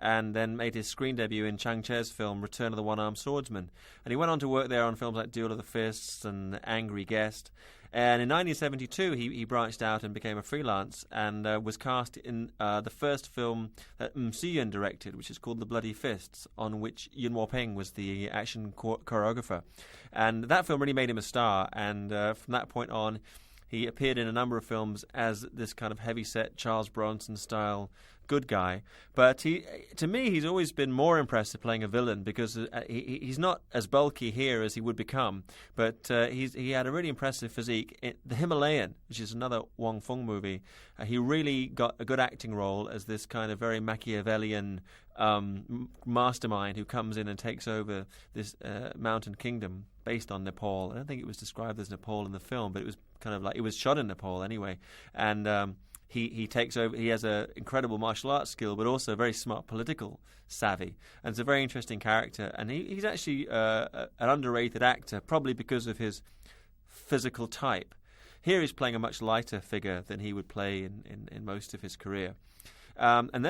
and then made his screen debut in Chang Che's film Return of the One-Armed Swordsman. And he went on to work there on films like Duel of the Fists and Angry Guest. And in 1972, he branched out and became a freelance, and was cast in the first film that Tien directed, which is called The Bloody Fists, on which Yuen Woo-ping was the action choreographer. And that film really made him a star, and from that point on, he appeared in a number of films as this kind of heavy-set Charles Bronson-style good guy. But to me, he's always been more impressive playing a villain, because he's not as bulky here as he would become, but he had a really impressive physique. The Himalayan, which is another Wong Fung movie, he really got a good acting role as this kind of very Machiavellian mastermind who comes in and takes over this mountain kingdom based on Nepal. I don't think it was described as Nepal in the film, but it was kind of like it was shot in Nepal anyway. And he takes over. He has an incredible martial arts skill, but also very smart political savvy. And it's a very interesting character. And he's actually an underrated actor, probably because of his physical type. Here he's playing a much lighter figure than he would play in most of his career. And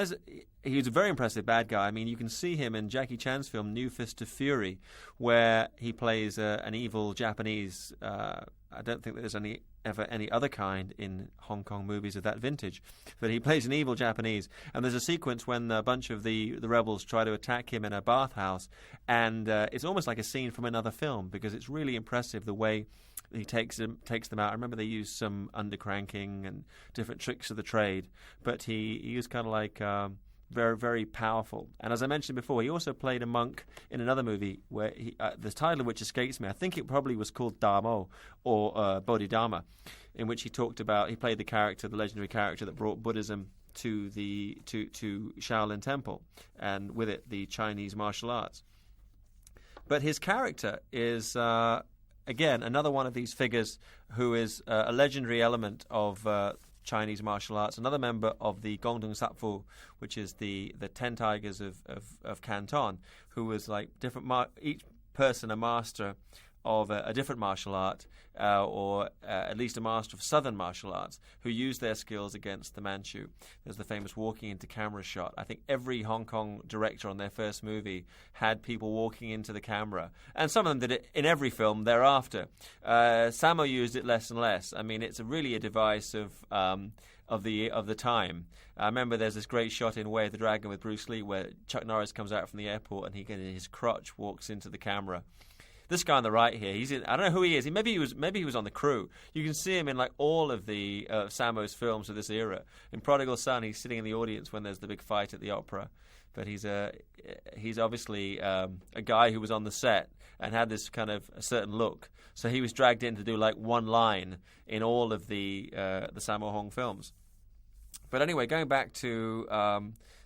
he's a very impressive bad guy. I mean, you can see him in Jackie Chan's film New Fist of Fury, where he plays an evil Japanese. I don't think there's ever any other kind in Hong Kong movies of that vintage, but he plays an evil Japanese. And there's a sequence when a bunch of the rebels try to attack him in a bathhouse, and it's almost like a scene from another film, because it's really impressive the way he takes them out. I remember they used some undercranking and different tricks of the trade, but he was kind of like very, very powerful. And as I mentioned before, he also played a monk in another movie where the title of which escapes me. I think it probably was called Dharmo or Bodhidharma, in which he played the legendary character that brought Buddhism to Shaolin Temple, and with it the Chinese martial arts. But his character is again another one of these figures who is a legendary element of Chinese martial arts, another member of the Gongdong Sapfu, which is the 10 Tigers of Canton, who was like each person a master of a different martial art, or at least a master of southern martial arts, who used their skills against the Manchu. There's the famous walking into camera shot. I think every Hong Kong director on their first movie had people walking into the camera, and some of them did it in every film thereafter. Sammo used it less and less. I mean, it's really a device of the time. I remember there's this great shot in Way of the Dragon with Bruce Lee where Chuck Norris comes out from the airport and his crotch walks into the camera. This guy on the right here, I don't know who he is. Maybe he was on the crew. You can see him in like all of the Sammo's films of this era. In Prodigal Son, he's sitting in the audience when there's the big fight at the opera. But he's obviously a guy who was on the set and had this kind of a certain look. So he was dragged in to do like one line in all of the Sammo Hung films. But anyway, going back to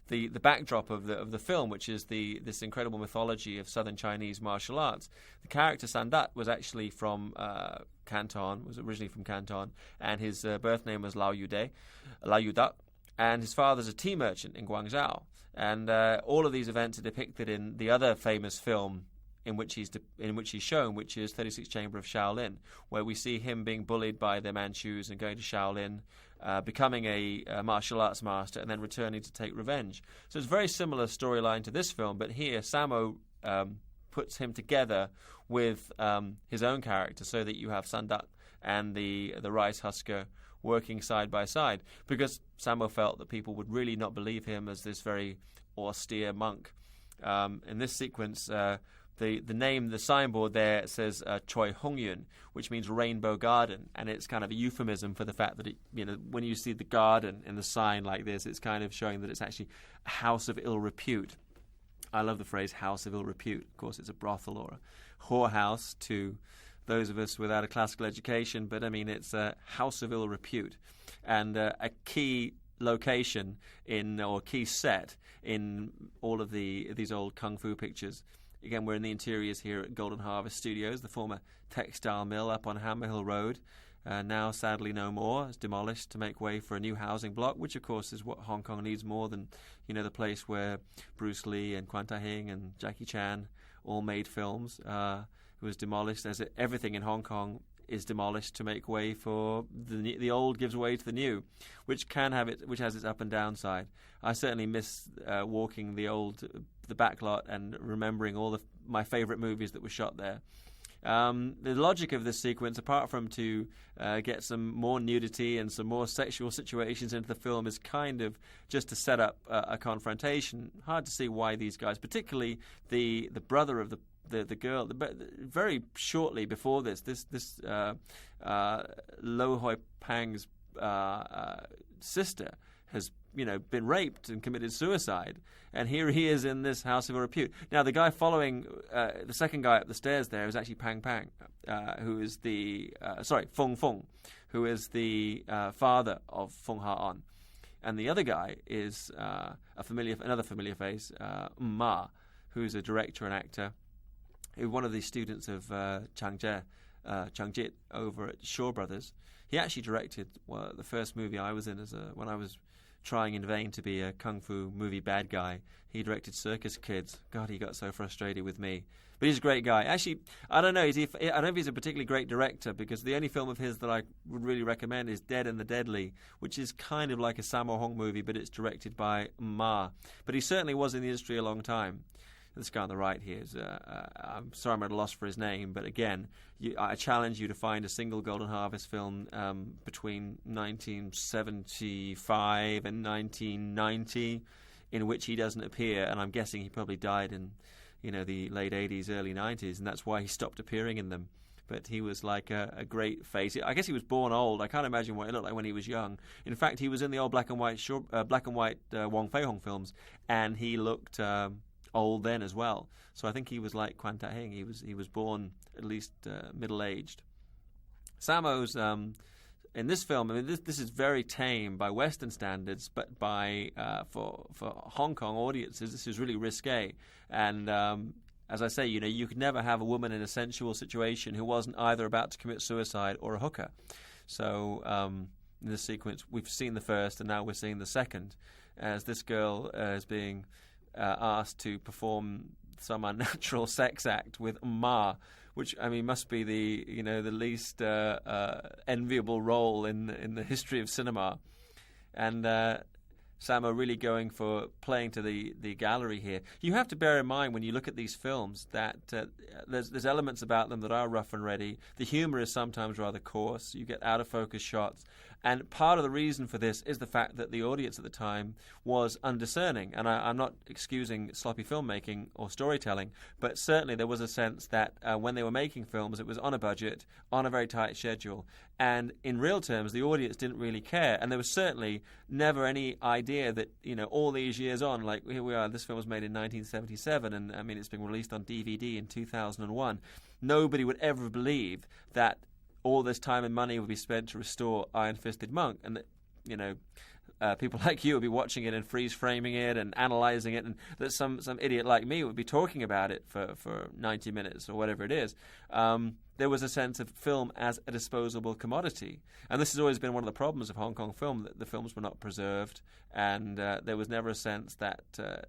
the backdrop of the film, which is this incredible mythology of southern Chinese martial arts. The character Sandat was actually from Canton, was originally from Canton, and his birth name was Lao Yuda, and his father's a tea merchant in Guangzhou. And all of these events are depicted in the other famous film in which he's shown, which is 36 Chambers of Shaolin, where we see him being bullied by the Manchus and going to Shaolin, becoming a martial arts master, and then returning to take revenge. So it's a very similar storyline to this film, but here Sammo puts him together with his own character, so that you have Sandat and the rice husker working side by side, because Sammo felt that people would really not believe him as this very austere monk. In this sequence, the signboard there says Choi Hongyun, which means rainbow garden, and it's kind of a euphemism for the fact that when you see the garden in the sign like this, it's kind of showing that it's actually a house of ill repute. I love the phrase house of ill repute. Of course, it's a brothel or a whorehouse to those of us without a classical education, but I mean, it's a house of ill repute, and a key location or key set in all of these old kung fu pictures. Again, we're in the interiors here at Golden Harvest Studios, the former textile mill up on Hammer Hill Road. Now, sadly, no more. It's demolished to make way for a new housing block, which, of course, is what Hong Kong needs more than, the place where Bruce Lee and Kwan Tai-hing and Jackie Chan all made films. It was demolished, as everything in Hong Kong is demolished to make way for the old gives way to the new, which has its up and down side. I certainly miss walking the back lot and remembering all my favourite movies that were shot there. The logic of this sequence, apart from to get some more nudity and some more sexual situations into the film, is kind of just to set up a confrontation. Hard to see why these guys, particularly the brother of the girl, very shortly before this Lo Hoi Pang's sister has been raped and committed suicide, and here he is in this house of repute. Now, the guy following the second guy up the stairs there is actually Pang Pang, who is Fung Fung, who is the father of Fung Ha-on, and the other guy is another familiar face, Ma, who's a director and actor, who one of the students of Chang Jit over at Shaw Brothers. He actually directed the first movie I was in when I was trying in vain to be a kung fu movie bad guy. He directed Circus Kids. God, he got so frustrated with me. But he's a great guy. Actually, I don't know. I don't know if he's a particularly great director, because the only film of his that I would really recommend is Dead and the Deadly, which is kind of like a Sammo Hung movie, but it's directed by Ma. But he certainly was in the industry a long time. This guy on the right here is, I'm sorry I'm at a loss for his name, but again, I challenge you to find a single Golden Harvest film between 1975 and 1990 in which he doesn't appear, and I'm guessing he probably died in the late 80s, early 90s, and that's why he stopped appearing in them. But he was like a great face. I guess he was born old. I can't imagine what he looked like when he was young. In fact, he was in the old black and white Wong Fei-hung films, and he looked old then as well. So I think he was like Kwan Tai-hing. He was born at least middle-aged. Sammo's in this film, I mean, this is very tame by Western standards, but for Hong Kong audiences, this is really risque. And as I say, you could never have a woman in a sensual situation who wasn't either about to commit suicide or a hooker. So in this sequence, we've seen the first, and now we're seeing the second, as this girl is being asked to perform some unnatural sex act with Ma, which must be the least enviable role in the history of cinema, and Sammo really going for playing to the gallery here. You have to bear in mind when you look at these films that there's elements about them that are rough and ready. The humor is sometimes rather coarse. You get out of focus shots. And part of the reason for this is the fact that the audience at the time was undiscerning. And I'm not excusing sloppy filmmaking or storytelling, but certainly there was a sense that when they were making films, it was on a budget, on a very tight schedule. And in real terms, the audience didn't really care. And there was certainly never any idea that, all these years on, like here we are, this film was made in 1977, and it's been released on DVD in 2001. Nobody would ever believe that all this time and money would be spent to restore Iron-Fisted Monk, and that, people like you would be watching it and freeze-framing it and analysing it, and that some idiot like me would be talking about it for 90 minutes or whatever it is. There was a sense of film as a disposable commodity. And this has always been one of the problems of Hong Kong film, that the films were not preserved, and there was never a sense that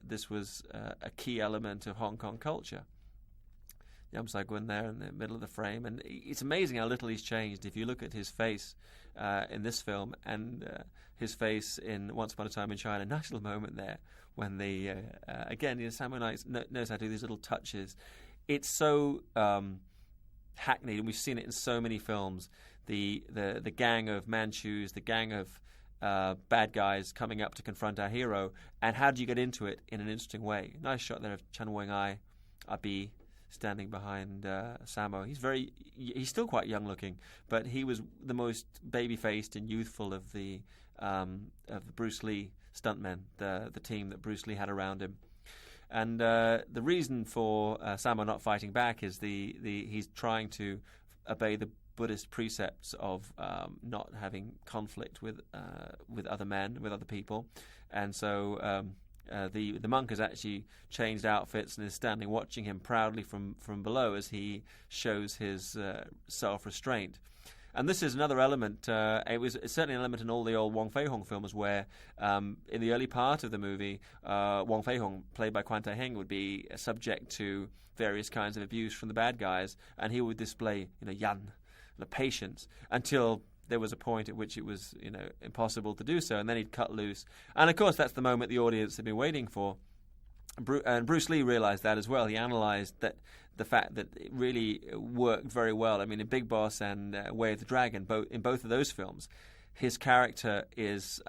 this was a key element of Hong Kong culture. Yam Sai-Gun there in the middle of the frame, and it's amazing how little he's changed. If you look at his face in this film and his face in Once Upon a Time in China, nice little moment there when again, Sammo knows how to do these little touches. It's so hackneyed, and we've seen it in so many films. The gang of Manchus, the gang of bad guys coming up to confront our hero, and how do you get into it in an interesting way? Nice shot there of Chan Weng-ai, Abi, standing behind Sammo. He's still quite young looking, but he was the most baby-faced and youthful of the Bruce Lee stuntmen, the team that Bruce Lee had around him. And the reason for Sammo not fighting back is he's trying to obey the Buddhist precepts of not having conflict with other men, with other people, and so the monk has actually changed outfits and is standing watching him proudly from below as he shows his self-restraint. And this is another element. It was certainly an element in all the old Wong Fei-hung films where, in the early part of the movie, Wong Fei-hung, played by Quan Tai-heng, would be subject to various kinds of abuse from the bad guys, and he would display, yan, the patience, until there was a point at which it was, impossible to do so, and then he'd cut loose. And of course, that's the moment the audience had been waiting for. And Bruce Lee realized that as well. He analyzed the fact that it really worked very well. I mean, in Big Boss and Way of the Dragon, in both of those films, his character is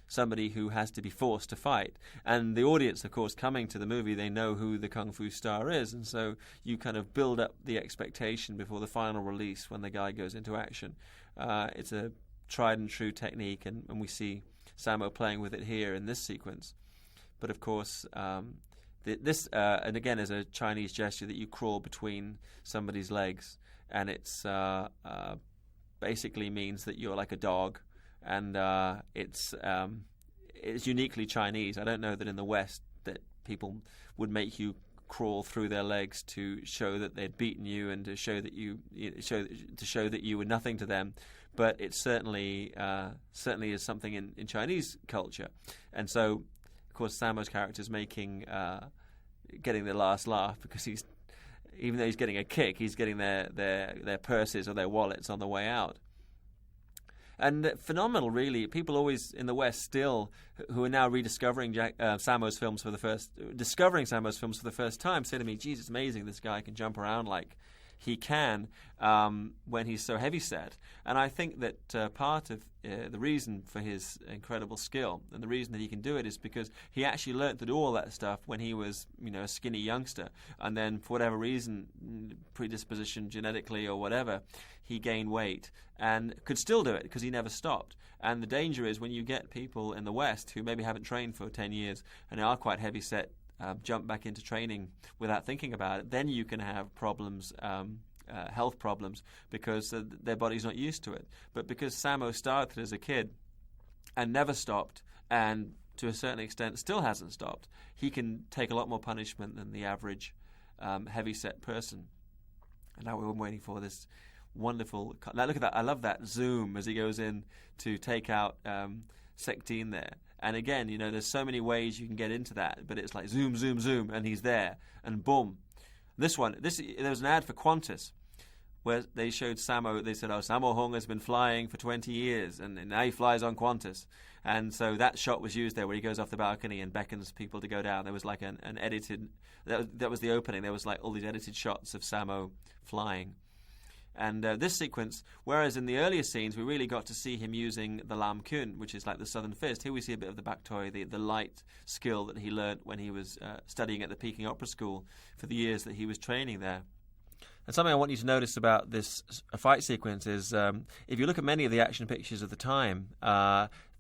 somebody who has to be forced to fight. And the audience, of course, coming to the movie, they know who the Kung Fu star is. And so you kind of build up the expectation before the final release when the guy goes into action. It's a tried and true technique, and we see Sammo playing with it here in this sequence. But of course, this and again is a Chinese gesture that you crawl between somebody's legs, and it's basically means that you're like a dog, and it's uniquely Chinese. I don't know that in the West that people would make you crawl through their legs to show that they'd beaten you and to show that you were nothing to them. But it certainly is something in Chinese culture, and so. Of course, Sammo's character is getting the last laugh because even though he's getting a kick, he's getting their purses or their wallets on the way out. And phenomenal, really. People always in the West still, who are now rediscovering Sammo's films for the first time, say to me, "Geez, it's amazing this guy can jump around like he can when he's so heavy-set." And I think that part of the reason for his incredible skill and the reason that he can do it is because he actually learnt to do all that stuff when he was, a skinny youngster. And then for whatever reason, predisposition genetically or whatever, he gained weight and could still do it because he never stopped. And the danger is when you get people in the West who maybe haven't trained for 10 years and are quite heavy-set, jump back into training without thinking about it, then you can have problems, health problems, because their body's not used to it. But because Sammo started as a kid and never stopped, and to a certain extent still hasn't stopped, he can take a lot more punishment than the average heavy-set person. And now we're waiting for this wonderful... Now look at that. I love that zoom as he goes in to take out Tien there. And again, there's so many ways you can get into that, but it's like zoom, zoom, zoom, and he's there, and boom. There was an ad for Qantas where they showed Sammo. They said, Sammo Hung has been flying for 20 years, and now he flies on Qantas. And so that shot was used there where he goes off the balcony and beckons people to go down. There was like an edited, that was the opening. There was like all these edited shots of Sammo flying. And this sequence, whereas in the earlier scenes we really got to see him using the Lam Kun, which is like the Southern Fist, here we see a bit of the bak toi, the light skill that he learnt when he was studying at the Peking Opera School for the years that he was training there. And something I want you to notice about this fight sequence is if you look at many of the action pictures of the time,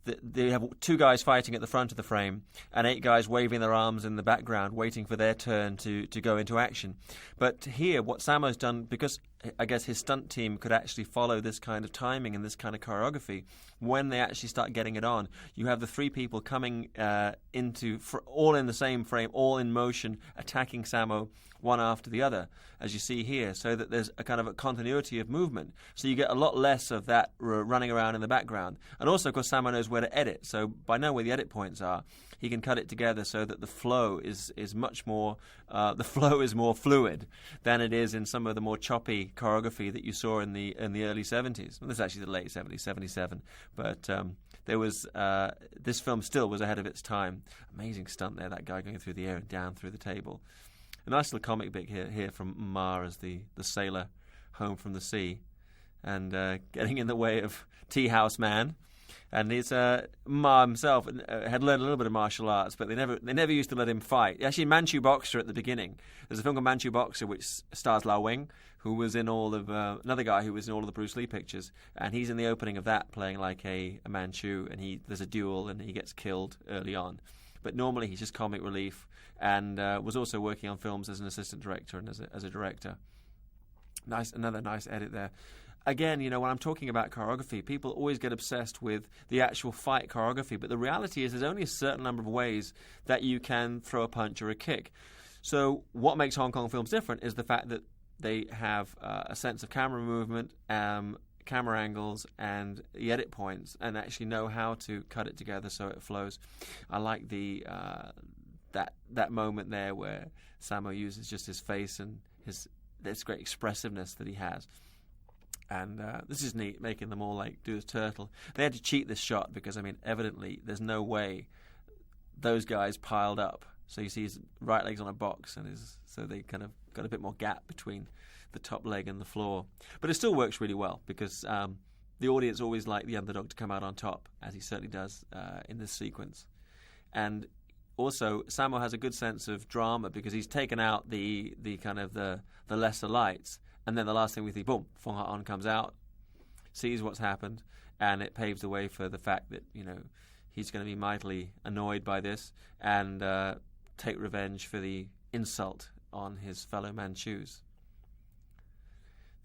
they have 2 guys fighting at the front of the frame and 8 guys waving their arms in the background waiting for their turn to go into action. But here, what Sammo's done, because I guess his stunt team could actually follow this kind of timing and this kind of choreography, when they actually start getting it on, you have the 3 people coming all in the same frame, all in motion, attacking Sammo one after the other, as you see here, so that there's a kind of a continuity of movement. So you get a lot less of that running around in the background. And also, of course, Sammo knows where to edit. So by knowing where the edit points are, he can cut it together so that the flow is much more more fluid than it is in some of the more choppy choreography that you saw in the early 70s. Well, this is actually the late 70s, 77. But there was this film still was ahead of its time. Amazing stunt there, that guy going through the air and down through the table. A nice little comic bit here from Ma as the sailor home from the sea and getting in the way of Tea House Man. And his Ma himself had learned a little bit of martial arts, but they never used to let him fight. Actually, Manchu Boxer at the beginning. There's a film called Manchu Boxer which stars Lao Wing, who was in all of another guy who was in all of the Bruce Lee pictures, and he's in the opening of that playing like a Manchu, and there's a duel and he gets killed early on. But normally he's just comic relief, and was also working on films as an assistant director and as a director. Another nice edit there. Again, when I'm talking about choreography, people always get obsessed with the actual fight choreography, but the reality is there's only a certain number of ways that you can throw a punch or a kick. So what makes Hong Kong films different is the fact that they have a sense of camera movement, camera angles, and the edit points, and actually know how to cut it together so it flows. I like the that moment there where Sammo uses just his face and this great expressiveness that he has. And this is neat, making them all do the turtle. They had to cheat this shot because, evidently there's no way those guys piled up. So you see his right leg's on a box, so they kind of got a bit more gap between the top leg and the floor. But it still works really well because the audience always like the underdog to come out on top, as he certainly does in this sequence. And also, Sammo has a good sense of drama because he's taken out the kind of the lesser lights. And then the last thing we see, boom, Fong Ha-on comes out, sees what's happened, and it paves the way for the fact that, he's going to be mightily annoyed by this and take revenge for the insult on his fellow Manchus.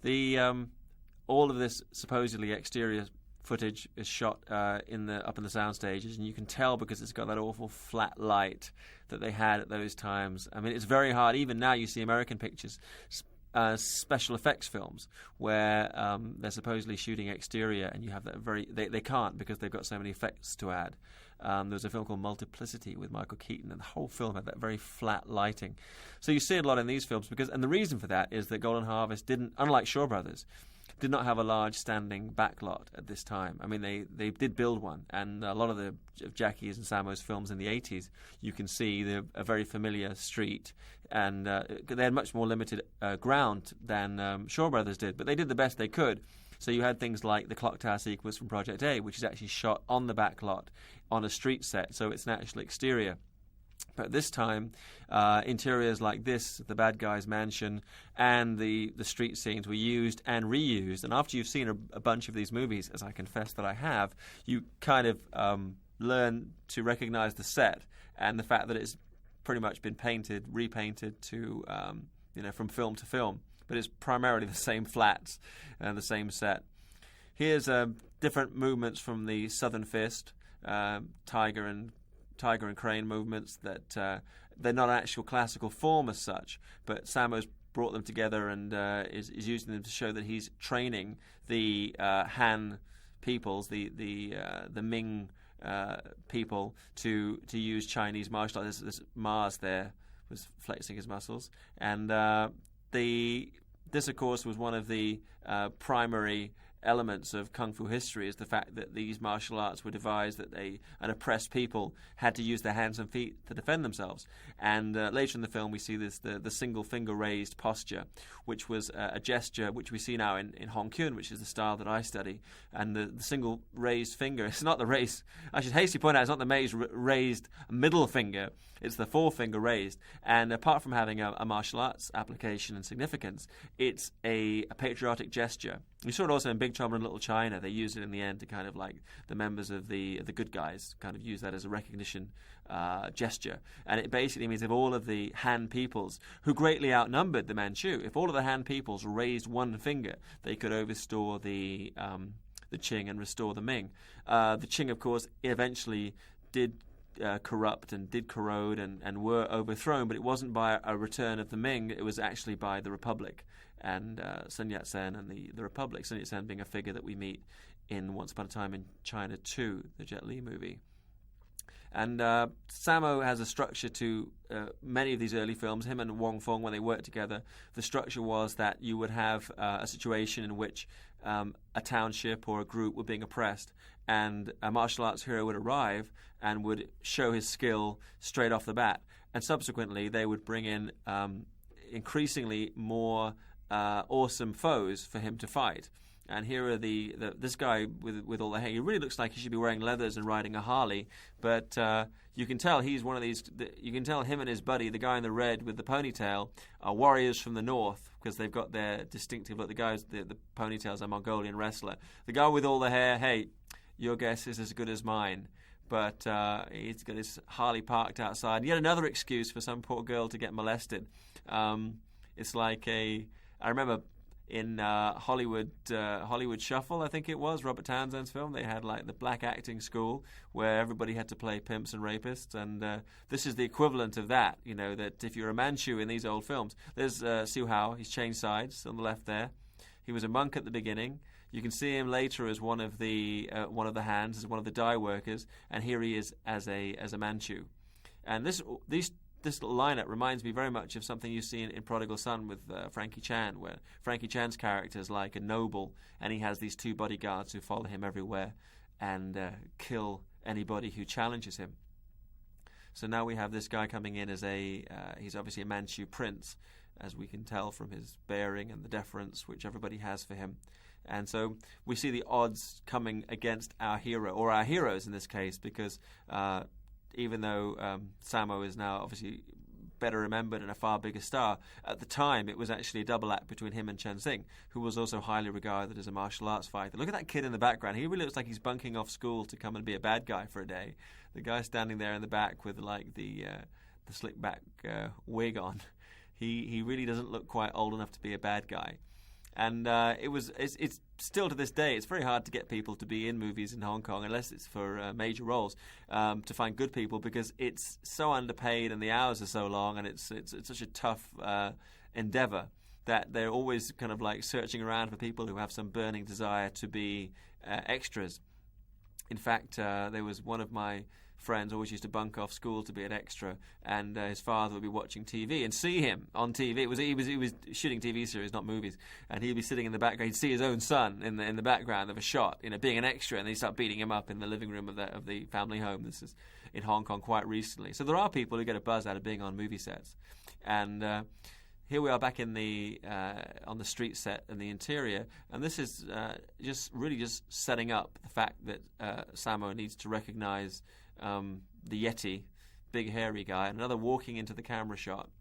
All of this supposedly exterior footage is shot up in the sound stages, and you can tell because it's got that awful flat light that they had at those times. It's very hard. Even now you see American pictures, special effects films where they're supposedly shooting exterior, and you have that they can't because they've got so many effects to add. There was a film called Multiplicity with Michael Keaton, and the whole film had that very flat lighting. So you see it a lot in these films and the reason for that is that Golden Harvest didn't, unlike Shaw Brothers, did not have a large standing backlot at this time. They did build one, and a lot of Jackie's and Sammo's films in the 80s, you can see a very familiar street, and they had much more limited ground than Shaw Brothers did, but they did the best they could. So you had things like the clock tower sequence from Project A, which is actually shot on the backlot on a street set, so it's an actual exterior. But this time, interiors like this, the bad guy's mansion, and the street scenes were used and reused. And after you've seen a bunch of these movies, as I confess that I have, you kind of learn to recognize the set and the fact that it's pretty much been repainted to, from film to film. But it's primarily the same flats and the same set. Here's different movements from the Southern Fist, Tiger and Crane movements that they're not an actual classical form as such, but Sammo's brought them together and is using them to show that he's training the Han peoples, the Ming people to use Chinese martial arts. This Mars there was flexing his muscles, and this of course was one of the primary elements of Kung Fu history, is the fact that these martial arts were devised that an oppressed people had to use their hands and feet to defend themselves. And later in the film we see the single finger raised posture, which was a gesture which we see now in Hong Kong, which is the style that I study. And the single raised finger, it's not the raised, I should hastily point out, it's not the raised middle finger, it's the forefinger raised. And apart from having a martial arts application and significance, it's a patriotic gesture. We saw it also in Big Trouble in Little China. They used it in the end to kind of like the members of the good guys kind of use that as a recognition gesture. And it basically means if all of the Han peoples, who greatly outnumbered the Manchu, if all of the Han peoples raised one finger, they could overstore the Qing and restore the Ming. The Qing, of course, eventually did corrupt and did corrode and were overthrown, but it wasn't by a return of the Ming, it was actually by the Republic and Sun Yat-sen and the Republic, Sun Yat-sen being a figure that we meet in Once Upon a Time in China 2, the Jet Li movie. And Sammo has a structure to many of these early films. Him and Wong Fong, when they worked together, the structure was that you would have a situation in which a township or a group were being oppressed, and a martial arts hero would arrive and would show his skill straight off the bat. And subsequently, they would bring in increasingly more awesome foes for him to fight. And here are this guy with all the hair. He really looks like he should be wearing leathers and riding a Harley. But you can tell he's one of these. You can tell him and his buddy, the guy in the red with the ponytail, are warriors from the north because they've got their distinctive look. The ponytail's a Mongolian wrestler. The guy with all the hair, hey, your guess is as good as mine. But he's got his Harley parked outside. Yet another excuse for some poor girl to get molested. It's like I remember in Hollywood Shuffle, I think it was, Robert Townsend's film. They had like the black acting school where everybody had to play pimps and rapists, and this is the equivalent of that. You know, that if you're a Manchu in these old films, there's Siu Hao. He's changed sides on the left there. He was a monk at the beginning. You can see him later as one of the hands, as one of the dye workers, and here he is as a Manchu. And this little lineup reminds me very much of something you see in Prodigal Son with Frankie Chan, where Frankie Chan's character is like a noble, and he has these two bodyguards who follow him everywhere and kill anybody who challenges him. So now we have this guy coming in as he's obviously a Manchu prince, as we can tell from his bearing and the deference which everybody has for him. And so we see the odds coming against our hero, or our heroes in this case, because even though Sammo is now obviously better remembered and a far bigger star, at the time it was actually a double act between him and Chen Xing, who was also highly regarded as a martial arts fighter. Look at that kid in the background. He really looks like he's bunking off school to come and be a bad guy for a day. The guy standing there in the back with like the slick back wig on, he really doesn't look quite old enough to be a bad guy. And it's still to this day, it's very hard to get people to be in movies in Hong Kong, unless it's for major roles, to find good people, because it's so underpaid and the hours are so long, and it's such a tough endeavor that they're always kind of like searching around for people who have some burning desire to be extras. In fact, there was one of my friends always used to bunk off school to be an extra, and his father would be watching TV and see him on TV. He was shooting TV series, not movies, and he'd be sitting in the background. He'd see his own son in the background of a shot, being an extra, and he'd start beating him up in the living room of the family home. This is in Hong Kong quite recently. So there are people who get a buzz out of being on movie sets, and here we are back in on the street set in the interior, and this is just setting up the fact that Sammo needs to recognize the Yeti, big hairy guy, and another walking into the camera shot.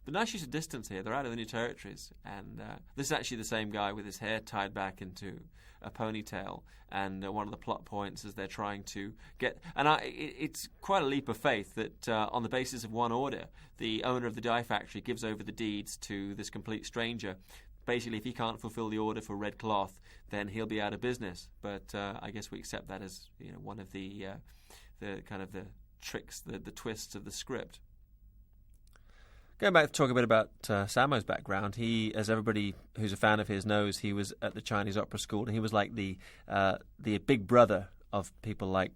But nice use of distance here. They're out of the New Territories, and this is actually the same guy with his hair tied back into a ponytail. And one of the plot points is they're trying to get, and it's quite a leap of faith that on the basis of one order, the owner of the dye factory gives over the deeds to this complete stranger. Basically, if he can't fulfill the order for red cloth, then he'll be out of business. But I guess we accept that as one of the kind of the tricks, the twists of the script. Going back to talk a bit about Sammo's background, he, as everybody who's a fan of his knows, he was at the Chinese opera school, and he was like the big brother of people like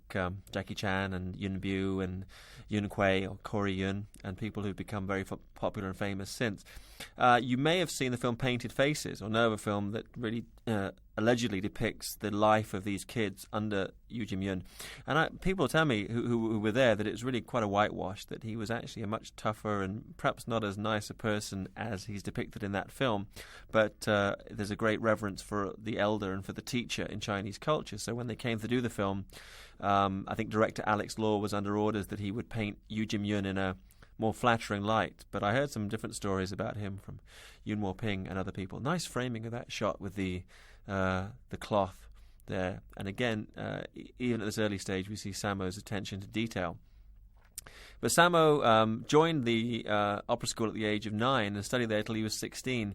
Jackie Chan and Yuen Biao and Yuen Kui or Corey Yuen, and people who've become very popular and famous since. You may have seen the film Painted Faces, or know of a film that really allegedly depicts the life of these kids under Yu Jim-yun. And people tell me who were there that it was really quite a whitewash, that he was actually a much tougher and perhaps not as nice a person as he's depicted in that film. But there's a great reverence for the elder and for the teacher in Chinese culture. So when they came to do the film, I think director Alex Law was under orders that he would paint Yu Jim-yun in a more flattering light. But I heard some different stories about him from Yuen Wo-ping and other people. Nice framing of that shot with the cloth there. And again, even at this early stage, we see Sammo's attention to detail. But Sammo joined the opera school at the age of 9 and studied there till he was 16.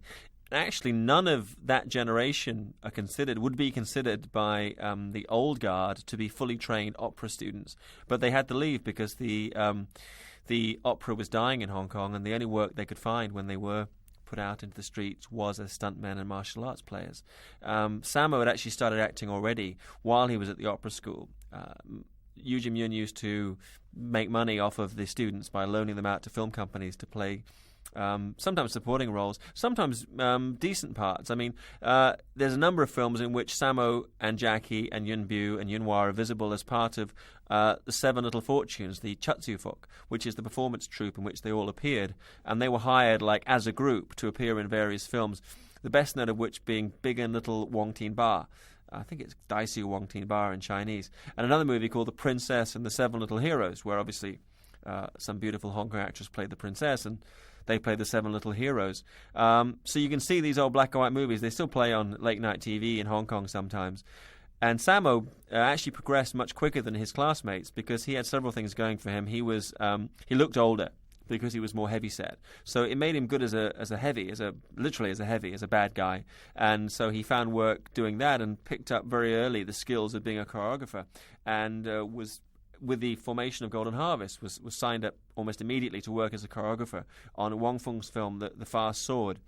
Actually, none of that generation would be considered by the old guard to be fully trained opera students. But they had to leave because the opera was dying in Hong Kong, and the only work they could find when they were put out into the streets was as stuntmen and martial arts players. Sammo had actually started acting already while he was at the opera school. Yu Jim-yun used to make money off of the students by loaning them out to film companies to play sometimes supporting roles, sometimes decent parts. I mean, there's a number of films in which Sammo and Jackie and Yuen Biao and Yuen Wah are visible as part of the Seven Little Fortunes, the Chatsufok, which is the performance troupe in which they all appeared, and they were hired like as a group to appear in various films, the best known of which being Big and Little Wong Tin Ba. I think it's Daisu Wong Tin Ba in Chinese, and another movie called The Princess and the Seven Little Heroes, where obviously some beautiful Hong Kong actress played the princess, and they play the Seven Little Heroes. So you can see these old black and white movies. They still play on late-night TV in Hong Kong sometimes. And Sammo actually progressed much quicker than his classmates because he had several things going for him. He looked older. because he was more heavy set. So it made him good as a heavy, literally as a bad guy. And so he found work doing that and picked up very early the skills of being a choreographer, and was, with the formation of Golden Harvest, was signed up almost immediately to work as a choreographer on Wong Fung's film, The Fast Sword.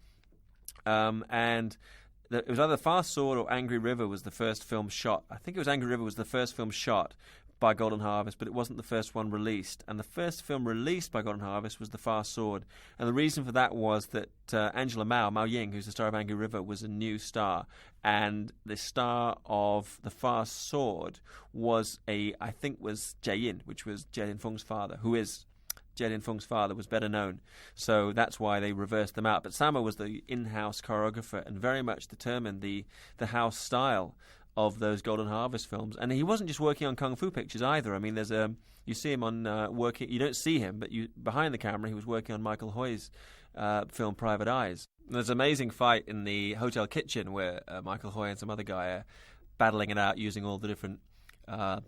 It was either Fast Sword or Angry River was the first film shot. I think it was Angry River was the first film shot by Golden Harvest, but it wasn't the first one released. And the first film released by Golden Harvest was The Fast Sword. And the reason for that was that Angela Mao Ying, who's the star of Angry River, was a new star. And the star of The Fast Sword was Jie Yin, which was Jie Feng's father, who is Jie Feng's father, was better known. So that's why they reversed them out. But Sammo was the in-house choreographer and very much determined the house style of those Golden Harvest films. And he wasn't just working on kung fu pictures either. I mean, you see him on working. You don't see him, but behind the camera, he was working on Michael Hoy's film Private Eyes. And there's an amazing fight in the hotel kitchen where Michael Hoy and some other guy are battling it out using all the different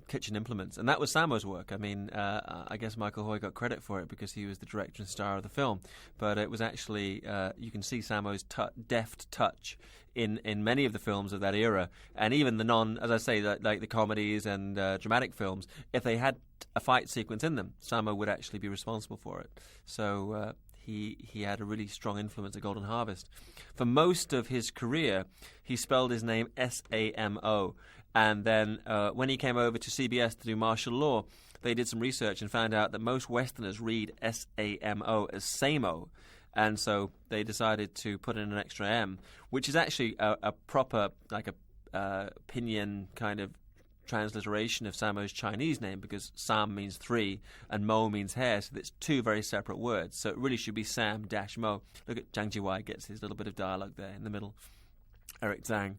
kitchen implements, and that was Sammo's work. I mean, I guess Michael Hoy got credit for it because he was the director and star of the film, but it was actually you can see Sammo's deft touch in many of the films of that era, and even the as I say, like the comedies and dramatic films. If they had a fight sequence in them, Sammo would actually be responsible for it. So he had a really strong influence at Golden Harvest. For most of his career, he spelled his name Sammo. And then when he came over to CBS to do martial law, they did some research and found out that most Westerners read Sammo as Samo. And so they decided to put in an extra M, which is actually a proper, like a pinyin kind of transliteration of Sammo's Chinese name, because Sam means three and Mo means hair, so it's two very separate words. So it really should be Sam-Mo. Look at Zhang Jiwai gets his little bit of dialogue there in the middle. Eric Zhang.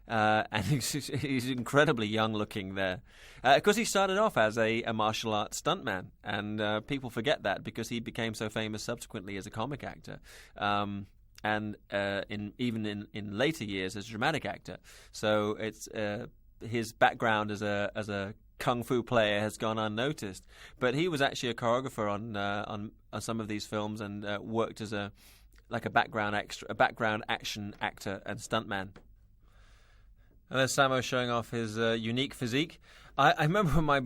And he's incredibly young-looking there. Because he started off as a martial arts stuntman, and people forget that because he became so famous subsequently as a comic actor, and even in later years as a dramatic actor. So it's his background as a kung fu player has gone unnoticed, but he was actually a choreographer on some of these films and worked as a background action actor and stuntman. And there's Sammo showing off his unique physique. I remember when my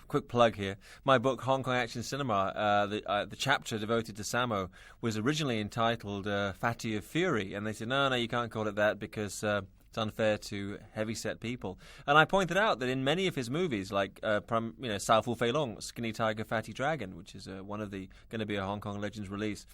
quick plug here, my book Hong Kong Action Cinema, the chapter devoted to Sammo was originally entitled Fatty of Fury, and they said no, you can't call it that because it's unfair to heavy-set people. And I pointed out that in many of his movies, like Sao Fu Fei Long, Skinny Tiger, Fatty Dragon, which is one of the going to be a Hong Kong Legends release,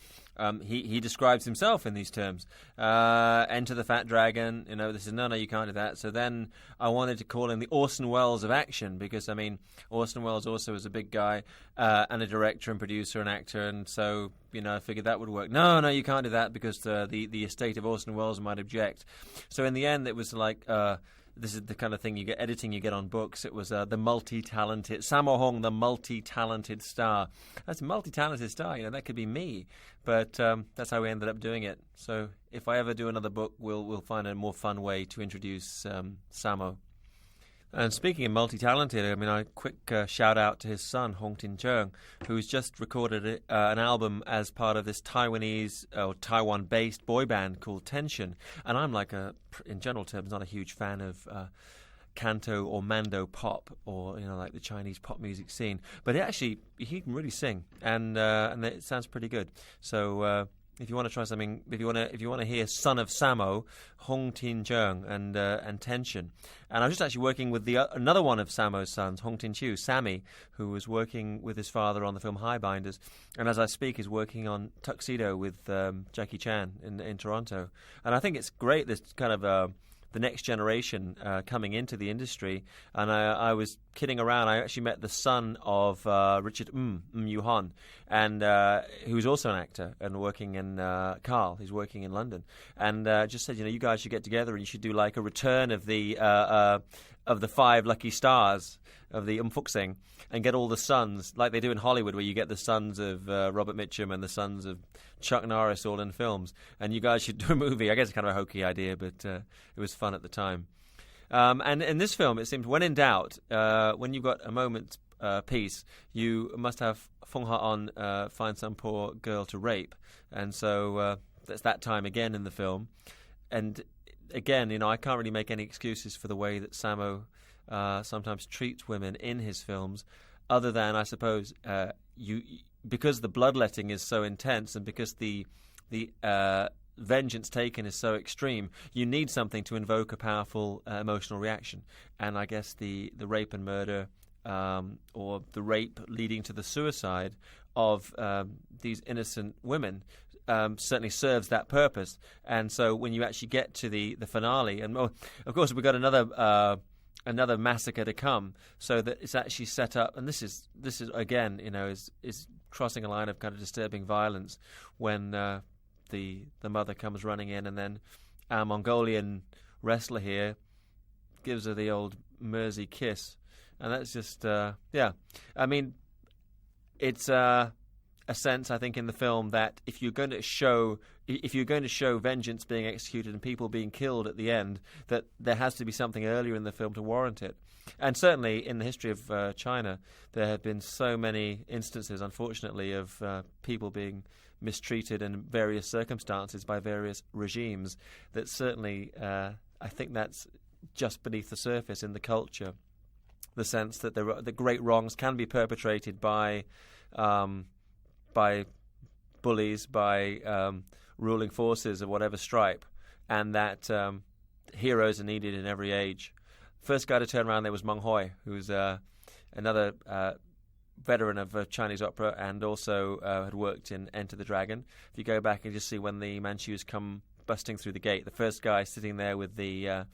he describes himself in these terms. Enter the Fat Dragon, this is no, you can't do that. So then I wanted to call him the Orson Welles of action, because, I mean, Orson Welles also is a big guy and a director and producer and actor, and so, I figured that would work. No, you can't do that because the estate of Orson Welles might object. So in the end, it was like... this is the kind of thing you get on books. It was the multi-talented Sammo Hung, the multi-talented star. That's a multi-talented star. That could be me, but that's how we ended up doing it. So if I ever do another book, we'll find a more fun way to introduce Sammo. And speaking of multi-talented, I mean, a quick shout out to his son, Hong Tin-cheung, who's just recorded an album as part of this Taiwanese or Taiwan-based boy band called Tension. And I'm in general terms, not a huge fan of canto or mando pop or like the Chinese pop music scene. But he can really sing, and it sounds pretty good. So. If you want to try something, if you want to hear "Son of Sammo," Hong Tin-cheung and Tension, and I was just actually working with another one of Sammo's sons, Hong Tin-chiu, Sammy, who was working with his father on the film Highbinders, and as I speak is working on Tuxedo with Jackie Chan in Toronto, and I think it's great. This kind of the next generation coming into the industry, and I was kidding around. I actually met the son of Richard Yu-hon, and who's also an actor and working in Carl. He's working in London, and just said, you guys should get together and you should do like a return of the 5 lucky stars of the Fuxing, and get all the sons like they do in Hollywood, where you get the sons of Robert Mitchum and the sons of Chuck Norris all in films, and you guys should do a movie. I guess it's kind of a hokey idea, but it was fun at the time. And in this film, it seemed, when in doubt, when you've got a moment piece, you must have Fung Ha-on find some poor girl to rape. And so that's that time again in the film. And again, I can't really make any excuses for the way that Sammo sometimes treats women in his films, other than, I suppose, because the bloodletting is so intense and because the vengeance taken is so extreme, you need something to invoke a powerful emotional reaction. And I guess the rape and murder, or the rape leading to the suicide of these innocent women, certainly serves that purpose. And so when you actually get to the finale, and of course we've got another massacre to come, so that it's actually set up, and this is again, is crossing a line of kind of disturbing violence when the mother comes running in, and then our Mongolian wrestler here gives her the old Mersey kiss, and that's just I mean, it's a sense, I think, in the film that if you're going to show vengeance being executed and people being killed at the end, that there has to be something earlier in the film to warrant it. And certainly in the history of China, there have been so many instances, unfortunately, of people being mistreated in various circumstances by various regimes, that certainly I think that's just beneath the surface in the culture. The sense that the great wrongs can be perpetrated by bullies, by ruling forces of whatever stripe, and that heroes are needed in every age. First guy to turn around there was Meng Hoi, who's another veteran of Chinese opera, and also had worked in Enter the Dragon. If you go back and just see when the Manchus come busting through the gate, the first guy sitting there with the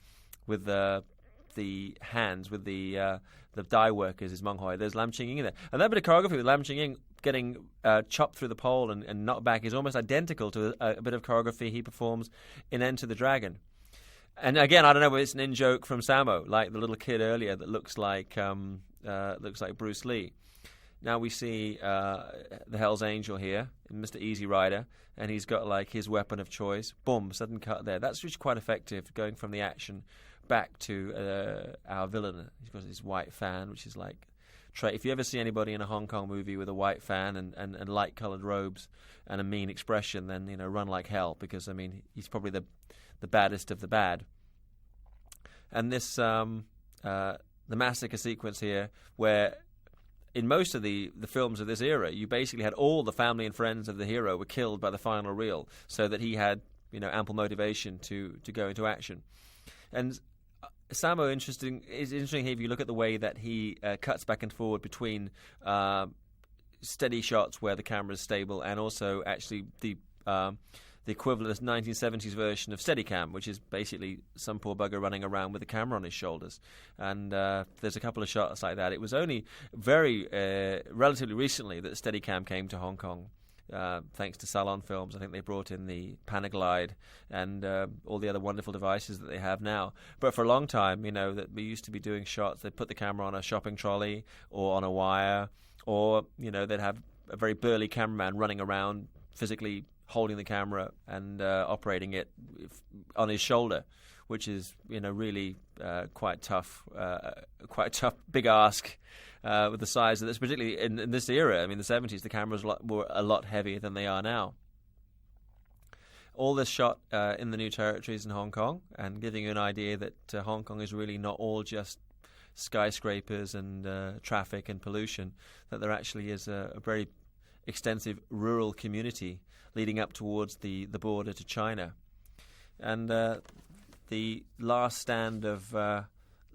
hands, with the dye workers, is Meng Hoi. There's Lam Ching-ying there. And that bit of choreography with Lam Ching-ying getting chopped through the pole and knocked back is almost identical to a bit of choreography he performs in Enter the Dragon. And again, I don't know whether it's an in-joke from Sammo, like the little kid earlier that looks like Bruce Lee. Now we see the Hell's Angel here, Mr. Easy Rider, and he's got like his weapon of choice. Boom, sudden cut there. That's just quite effective, going from the action back to our villain. He's got his white fan, which is like... If you ever see anybody in a Hong Kong movie with a white fan and light-coloured robes and a mean expression, then run like hell, because I mean he's probably the baddest of the bad. And this the massacre sequence here, where in most of the films of this era, you basically had all the family and friends of the hero were killed by the final reel, so that he had ample motivation to go into action. And Sammo is interesting here if you look at the way that he cuts back and forward between steady shots where the camera is stable, and also actually the equivalent of 1970s version of Steadicam, which is basically some poor bugger running around with a camera on his shoulders. And there's a couple of shots like that. It was only very relatively recently that Steadicam came to Hong Kong. Thanks to Salon Films. I think they brought in the Panaglide and all the other wonderful devices that they have now. But for a long time, that we used to be doing shots. They'd put the camera on a shopping trolley or on a wire, or, they'd have a very burly cameraman running around physically holding the camera and operating it on his shoulder, which is, really quite tough, big ask. With the size of this, particularly in this era, I mean, the 70s, the cameras were a lot heavier than they are now. All this shot in the new territories in Hong Kong, and giving you an idea that Hong Kong is really not all just skyscrapers and traffic and pollution, that there actually is a very extensive rural community leading up towards the border to China. And the last stand of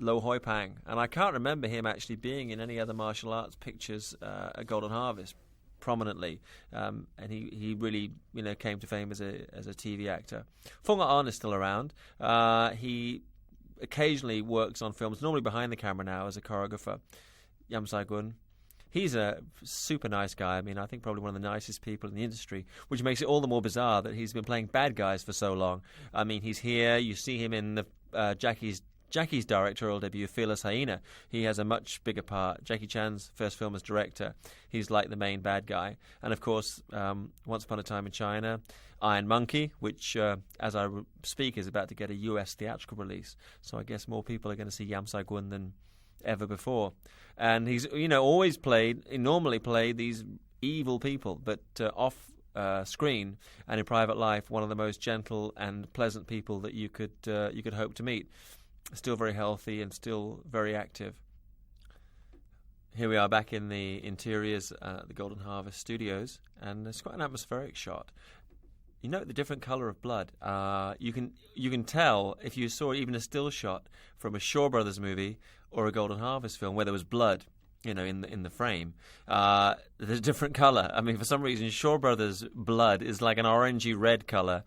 Lo Hoi Pang, and I can't remember him actually being in any other martial arts pictures at Golden Harvest prominently, and he really came to fame as a TV actor. Fung Ha-on is still around. He occasionally works on films, normally behind the camera now as a choreographer. Yam Sai-gun, he's a super nice guy. I mean, I think probably one of the nicest people in the industry, which makes it all the more bizarre that he's been playing bad guys for so long. I mean, he's here. You see him in the Jackie's directorial debut, Fearless Hyena. He has a much bigger part. Jackie Chan's first film as director. He's like the main bad guy. And of course, Once Upon a Time in China, Iron Monkey, which, as I speak, is about to get a US theatrical release. So I guess more people are going to see Yam Sai-gun than ever before. And he's, normally played these evil people, but off screen and in private life, one of the most gentle and pleasant people that you could hope to meet. Still very healthy and still very active. Here we are back in the interiors at the Golden Harvest Studios, and it's quite an atmospheric shot. You note the different colour of blood. You can tell if you saw even a still shot from a Shaw Brothers movie or a Golden Harvest film where there was blood, in the frame. There's a different colour. I mean, for some reason, Shaw Brothers' blood is like an orangey red colour,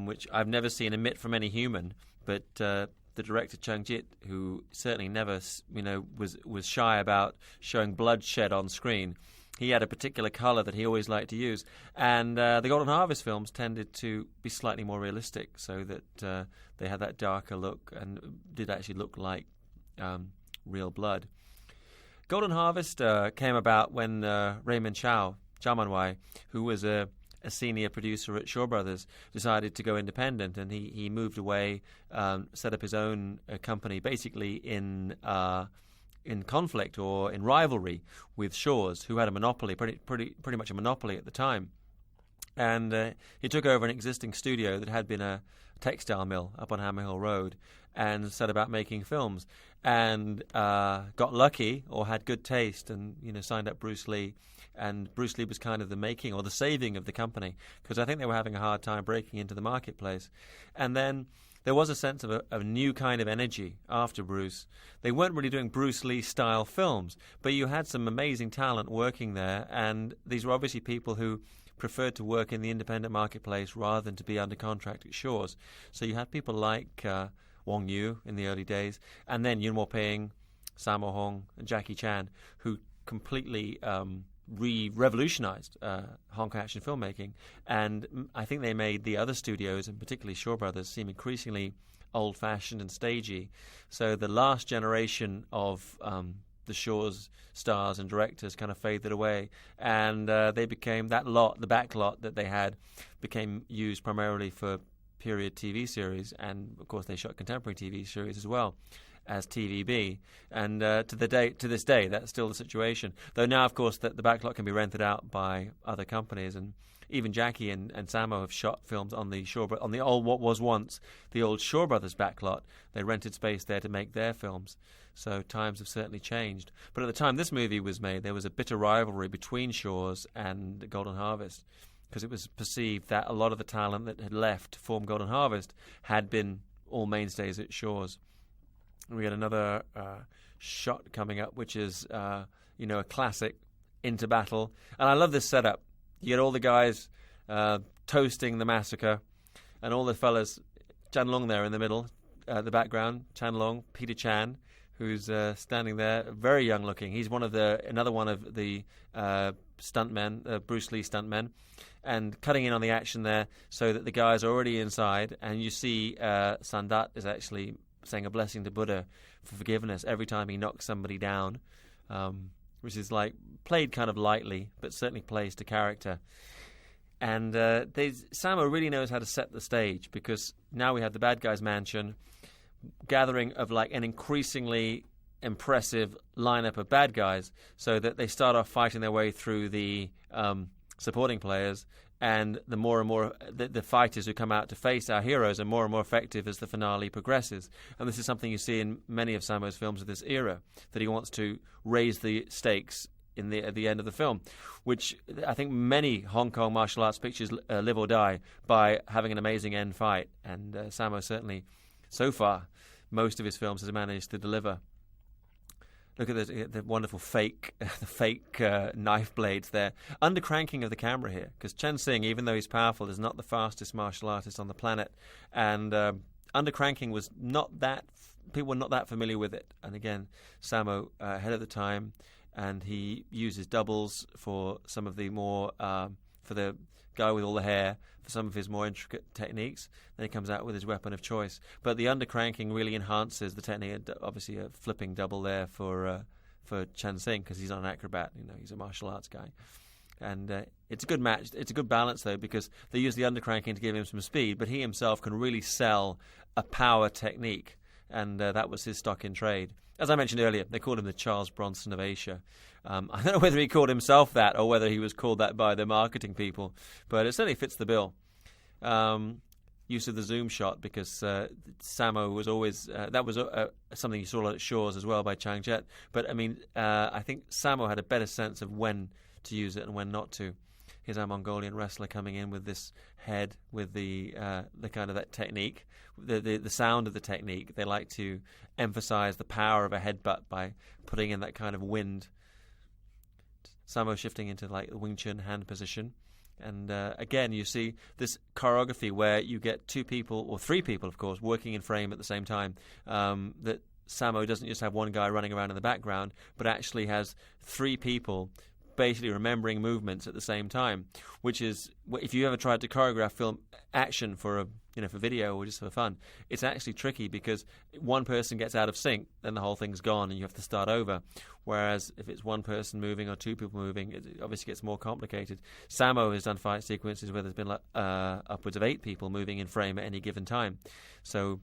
which I've never seen emit from any human. But the director Chung Jit, who certainly never, was shy about showing bloodshed on screen, he had a particular colour that he always liked to use. And the Golden Harvest films tended to be slightly more realistic, so that they had that darker look and did actually look like real blood. Golden Harvest came about when Raymond Chow Man-wai, who was a senior producer at Shaw Brothers, decided to go independent, and he moved away, set up his own company, basically in conflict or in rivalry with Shaw's, who had a monopoly, pretty much a monopoly at the time. And he took over an existing studio that had been a textile mill up on Hammer Hill Road and set about making films, and got lucky or had good taste and signed up Bruce Lee. And Bruce Lee was kind of the making or the saving of the company, because I think they were having a hard time breaking into the marketplace. And then there was a sense of a new kind of energy after Bruce. They weren't really doing Bruce Lee-style films, but you had some amazing talent working there, and these were obviously people who preferred to work in the independent marketplace rather than to be under contract at Shaw's. So you had people like Wong Yu in the early days, and then Yuen Woo-ping, Sammo Hung, and Jackie Chan, who completely revolutionized Hong Kong action filmmaking. And I think they made the other studios, and particularly Shaw Brothers, seem increasingly old-fashioned and stagey. So the last generation of the Shaw's stars and directors kind of faded away, and they became the back lot that they had became used primarily for period TV series, and of course they shot contemporary TV series as well as TVB, and to this day that's still the situation. Though now, of course, that the backlot can be rented out by other companies, and even Jackie and Sammo have shot films on the what was once the old Shaw Brothers backlot. They rented space there to make their films. So times have certainly changed. But at the time this movie was made, there was a bitter rivalry between Shaw's and Golden Harvest, because it was perceived that a lot of the talent that had left to form Golden Harvest had been all mainstays at Shaw's. We had another shot coming up, which is a classic into battle, and I love this setup. You get all the guys toasting the massacre, and all the fellas. Chan Long there in the middle, the background. Chan Long, Peter Chan, who's standing there, very young looking. He's another one of the stuntmen, Bruce Lee stuntmen, and cutting in on the action there, so that the guys are already inside, and you see Sandat is actually saying a blessing to Buddha for forgiveness every time he knocks somebody down, which is like played kind of lightly, but certainly plays to character. And Sammo really knows how to set the stage, because now we have the bad guy's mansion, gathering of like an increasingly impressive lineup of bad guys, so that they start off fighting their way through the supporting players, and the more and more the fighters who come out to face our heroes are more and more effective as the finale progresses. And this is something you see in many of Sammo's films of this era, that he wants to raise the stakes at the end of the film, which I think many Hong Kong martial arts pictures live or die by having an amazing end fight. And Sammo certainly, so far, most of his films has managed to deliver. Look at the wonderful fake knife blades there. Undercranking of the camera here, because Chen Xing, even though he's powerful, is not the fastest martial artist on the planet. And undercranking was not that... People were not that familiar with it. And again, Sammo, ahead of the time, and he uses doubles for some of the more... for the guy with all the hair, for some of his more intricate techniques. Then he comes out with his weapon of choice. But the undercranking really enhances the technique. Obviously, a flipping double there for Chen Xing, because he's not an acrobat. He's a martial arts guy. And it's a good match. It's a good balance, though, because they use the undercranking to give him some speed, but he himself can really sell a power technique. and that was his stock in trade. As I mentioned earlier, they called him the Charles Bronson of Asia. I don't know whether he called himself that or whether he was called that by the marketing people, but it certainly fits the bill. Use of the zoom shot, because Sammo was always that was something you saw at Shaw's as well by Chang Jet. But I mean, I think Sammo had a better sense of when to use it and when not to. Here's our Mongolian wrestler coming in with this head, with the kind of that technique, the sound of the technique. They like to emphasize the power of a headbutt by putting in that kind of wind. Sammo shifting into like the Wing Chun hand position. And again, you see this choreography where you get two people, or three people, of course, working in frame at the same time. That Sammo doesn't just have one guy running around in the background, but actually has three people basically remembering movements at the same time, which is, if you ever tried to choreograph film action for for video or just for fun, it's actually tricky, because one person gets out of sync, then the whole thing's gone and you have to start over. Whereas if it's one person moving or two people moving, it obviously gets more complicated. Sammo has done fight sequences where there's been upwards of 8 people moving in frame at any given time. So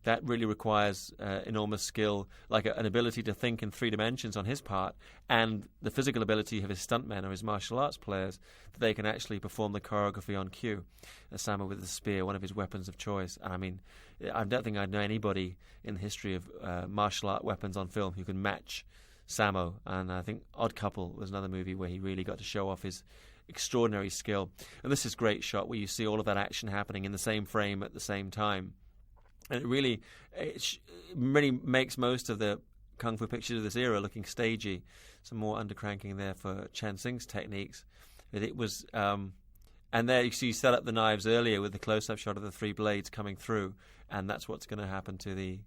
that really requires enormous skill, like an ability to think in 3 dimensions on his part, and the physical ability of his stuntmen or his martial arts players, that they can actually perform the choreography on cue. Sammo with the spear, one of his weapons of choice. And I mean, I don't think I know anybody in the history of martial art weapons on film who can match Sammo. And I think Odd Couple was another movie where he really got to show off his extraordinary skill. And this is a great shot where you see all of that action happening in the same frame at the same time. And it really makes most of the kung fu pictures of this era looking stagey. Some more undercranking there for Chen Xing's techniques. But it was, and there you see you set up the knives earlier with the close-up shot of the 3 blades coming through, and that's what's going to happen to the,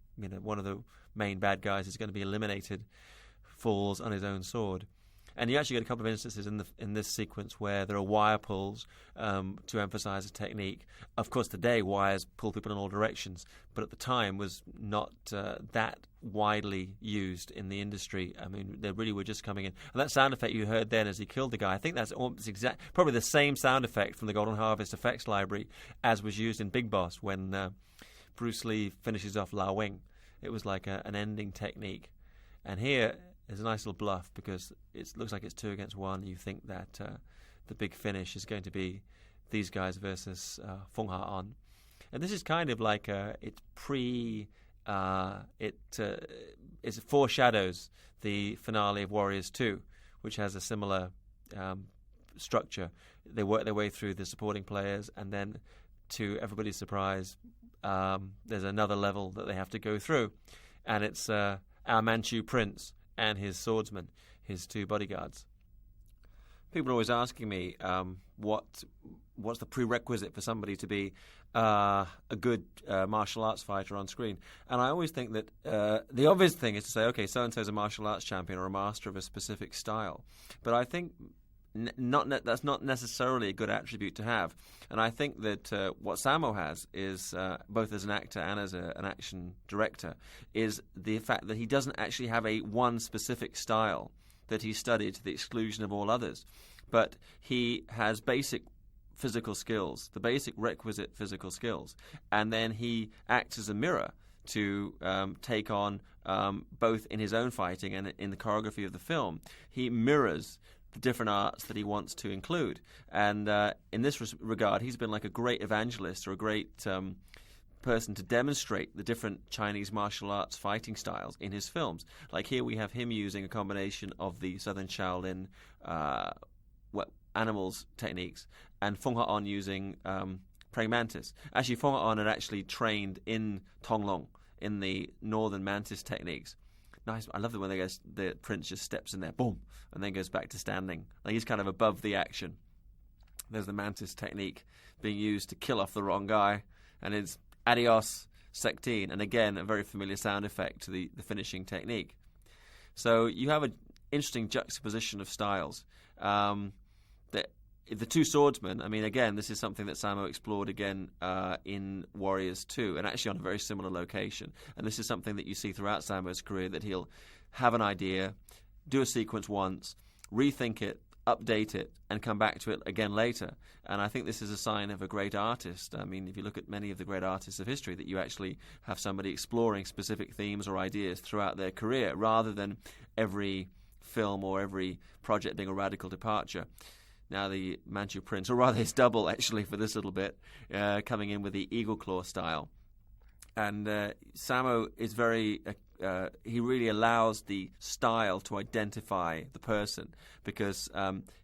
one of the main bad guys is going to be eliminated, falls on his own sword. And you actually get a couple of instances in this sequence where there are wire pulls to emphasize a technique. Of course, today wires pull people in all directions, but at the time was not that widely used in the industry. I mean, they really were just coming in. And that sound effect you heard then as he killed the guy, I think that's probably the same sound effect from the Golden Harvest effects library as was used in Big Boss when Bruce Lee finishes off La Wing. It was like an ending technique. And here there's a nice little bluff, because it looks like it's 2 against 1. You think that the big finish is going to be these guys versus Fung Ha-on. And this is kind of like it foreshadows the finale of Warriors 2, which has a similar structure. They work their way through the supporting players, and then to everybody's surprise, there's another level that they have to go through. And it's our Manchu Prince and his swordsman, his 2 bodyguards. People are always asking me what's the prerequisite for somebody to be a good martial arts fighter on screen. And I always think that the obvious thing is to say, okay, so-and-so is a martial arts champion or a master of a specific style. But I think that's not necessarily a good attribute to have. And I think that what Sammo has is, both as an actor and as an action director, is the fact that he doesn't actually have one specific style that he studied to the exclusion of all others. But he has basic physical skills, the basic requisite physical skills. And then he acts as a mirror to take on, both in his own fighting and in the choreography of the film. He mirrors the different arts that he wants to include. And in this regard, he's been like a great evangelist or a great person to demonstrate the different Chinese martial arts fighting styles in his films. Like here we have him using a combination of the Southern Shaolin animals techniques, and Fung Ha-on using praying mantis. Actually, Fung Ha-on had actually trained in Tonglong, in the northern mantis techniques. Nice. I love it when the prince just steps in there, boom, and then goes back to standing. Like he's kind of above the action. There's the mantis technique being used to kill off the wrong guy, and it's adios, sectine, and again, a very familiar sound effect to the finishing technique. So you have an interesting juxtaposition of styles. The 2 swordsmen, I mean, again, this is something that Sammo explored again in Warriors 2, and actually on a very similar location. And this is something that you see throughout Sammo's career, that he'll have an idea, do a sequence once, rethink it update it, and come back to it again later. And I think this is a sign of a great artist. I mean, if you look at many of the great artists of history, that you actually have somebody exploring specific themes or ideas throughout their career, rather than every film or every project being a radical departure. Now the Manchu Prince, or rather his double actually for this little bit, coming in with the eagle claw style. And Sammo is very... he really allows the style to identify the person, because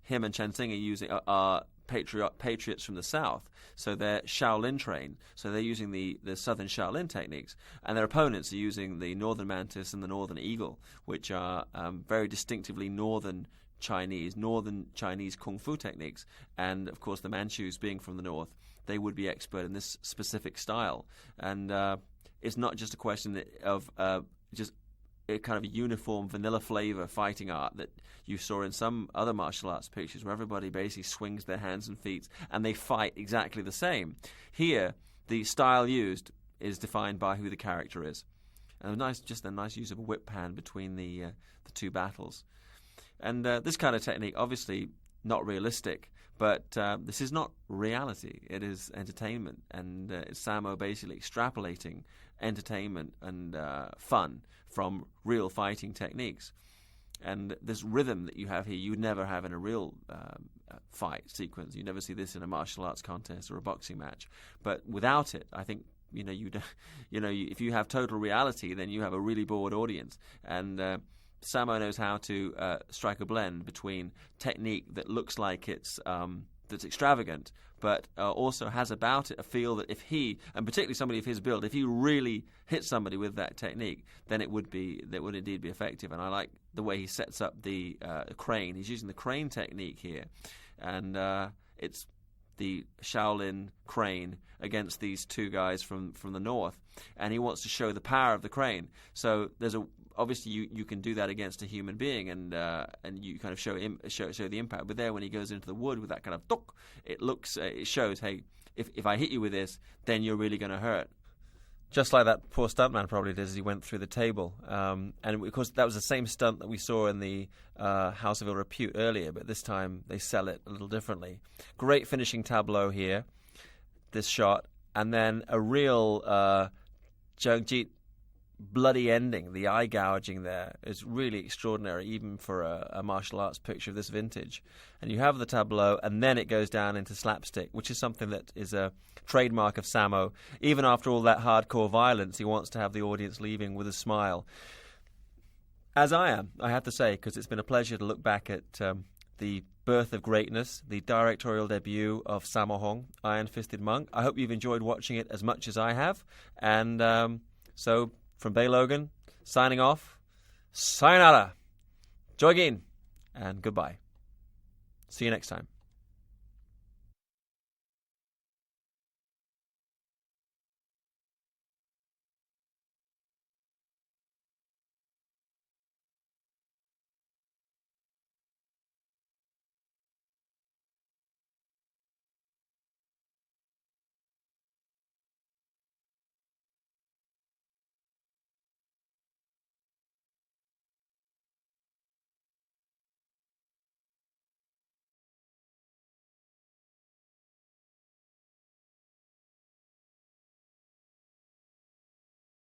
him and Chen Xing are patriots from the south, so they're Shaolin trained, so they're using the southern Shaolin techniques, and their opponents are using the northern mantis and the northern eagle, which are very distinctively northern Chinese kung fu techniques. And of course the Manchus, being from the north, they would be expert in this specific style. And it's not just a question of just a kind of a uniform vanilla flavor fighting art that you saw in some other martial arts pictures, where everybody basically swings their hands and feet and they fight exactly the same. Here, the style used is defined by who the character is. And just a nice use of a whip hand between the two battles. And this kind of technique, obviously not realistic, but this is not reality. It is entertainment, and it's Sammo basically extrapolating entertainment and fun from real fighting techniques. And this rhythm that you have here, you would never have in a real fight sequence. You never see this in a martial arts contest or a boxing match. But without it, I think if you have total reality, then you have a really bored audience. And Sammo knows how to strike a blend between technique that looks like it's that's extravagant, but also has about it a feel that if he, and particularly somebody of his build, if he really hit somebody with that technique, then it would indeed be effective. And I like the way he sets up the crane. He's using the crane technique here, and it's the Shaolin crane against these two guys from the north, and he wants to show the power of the crane. So there's obviously you can do that against a human being, and you kind of show the impact. But there, when he goes into the wood with that kind of tok, it shows, hey, if I hit you with this, then you're really going to hurt. Just like that poor stuntman probably did as he went through the table. And of course, that was the same stunt that we saw in the House of Ill Repute earlier, but this time they sell it a little differently. Great finishing tableau here, this shot, and then a real Jangjit bloody ending. The eye gouging there is really extraordinary, even for a martial arts picture of this vintage. And you have the tableau, and then it goes down into slapstick, which is something that is a trademark of Sammo. Even after all that hardcore violence, he wants to have the audience leaving with a smile. As I am, I have to say, because it's been a pleasure to look back at the birth of greatness, the directorial debut of Sammo Hung, Iron-Fisted Monk. I hope you've enjoyed watching it as much as I have. And so, from Bey Logan, signing off, sayonara, joigin, and goodbye. See you next time.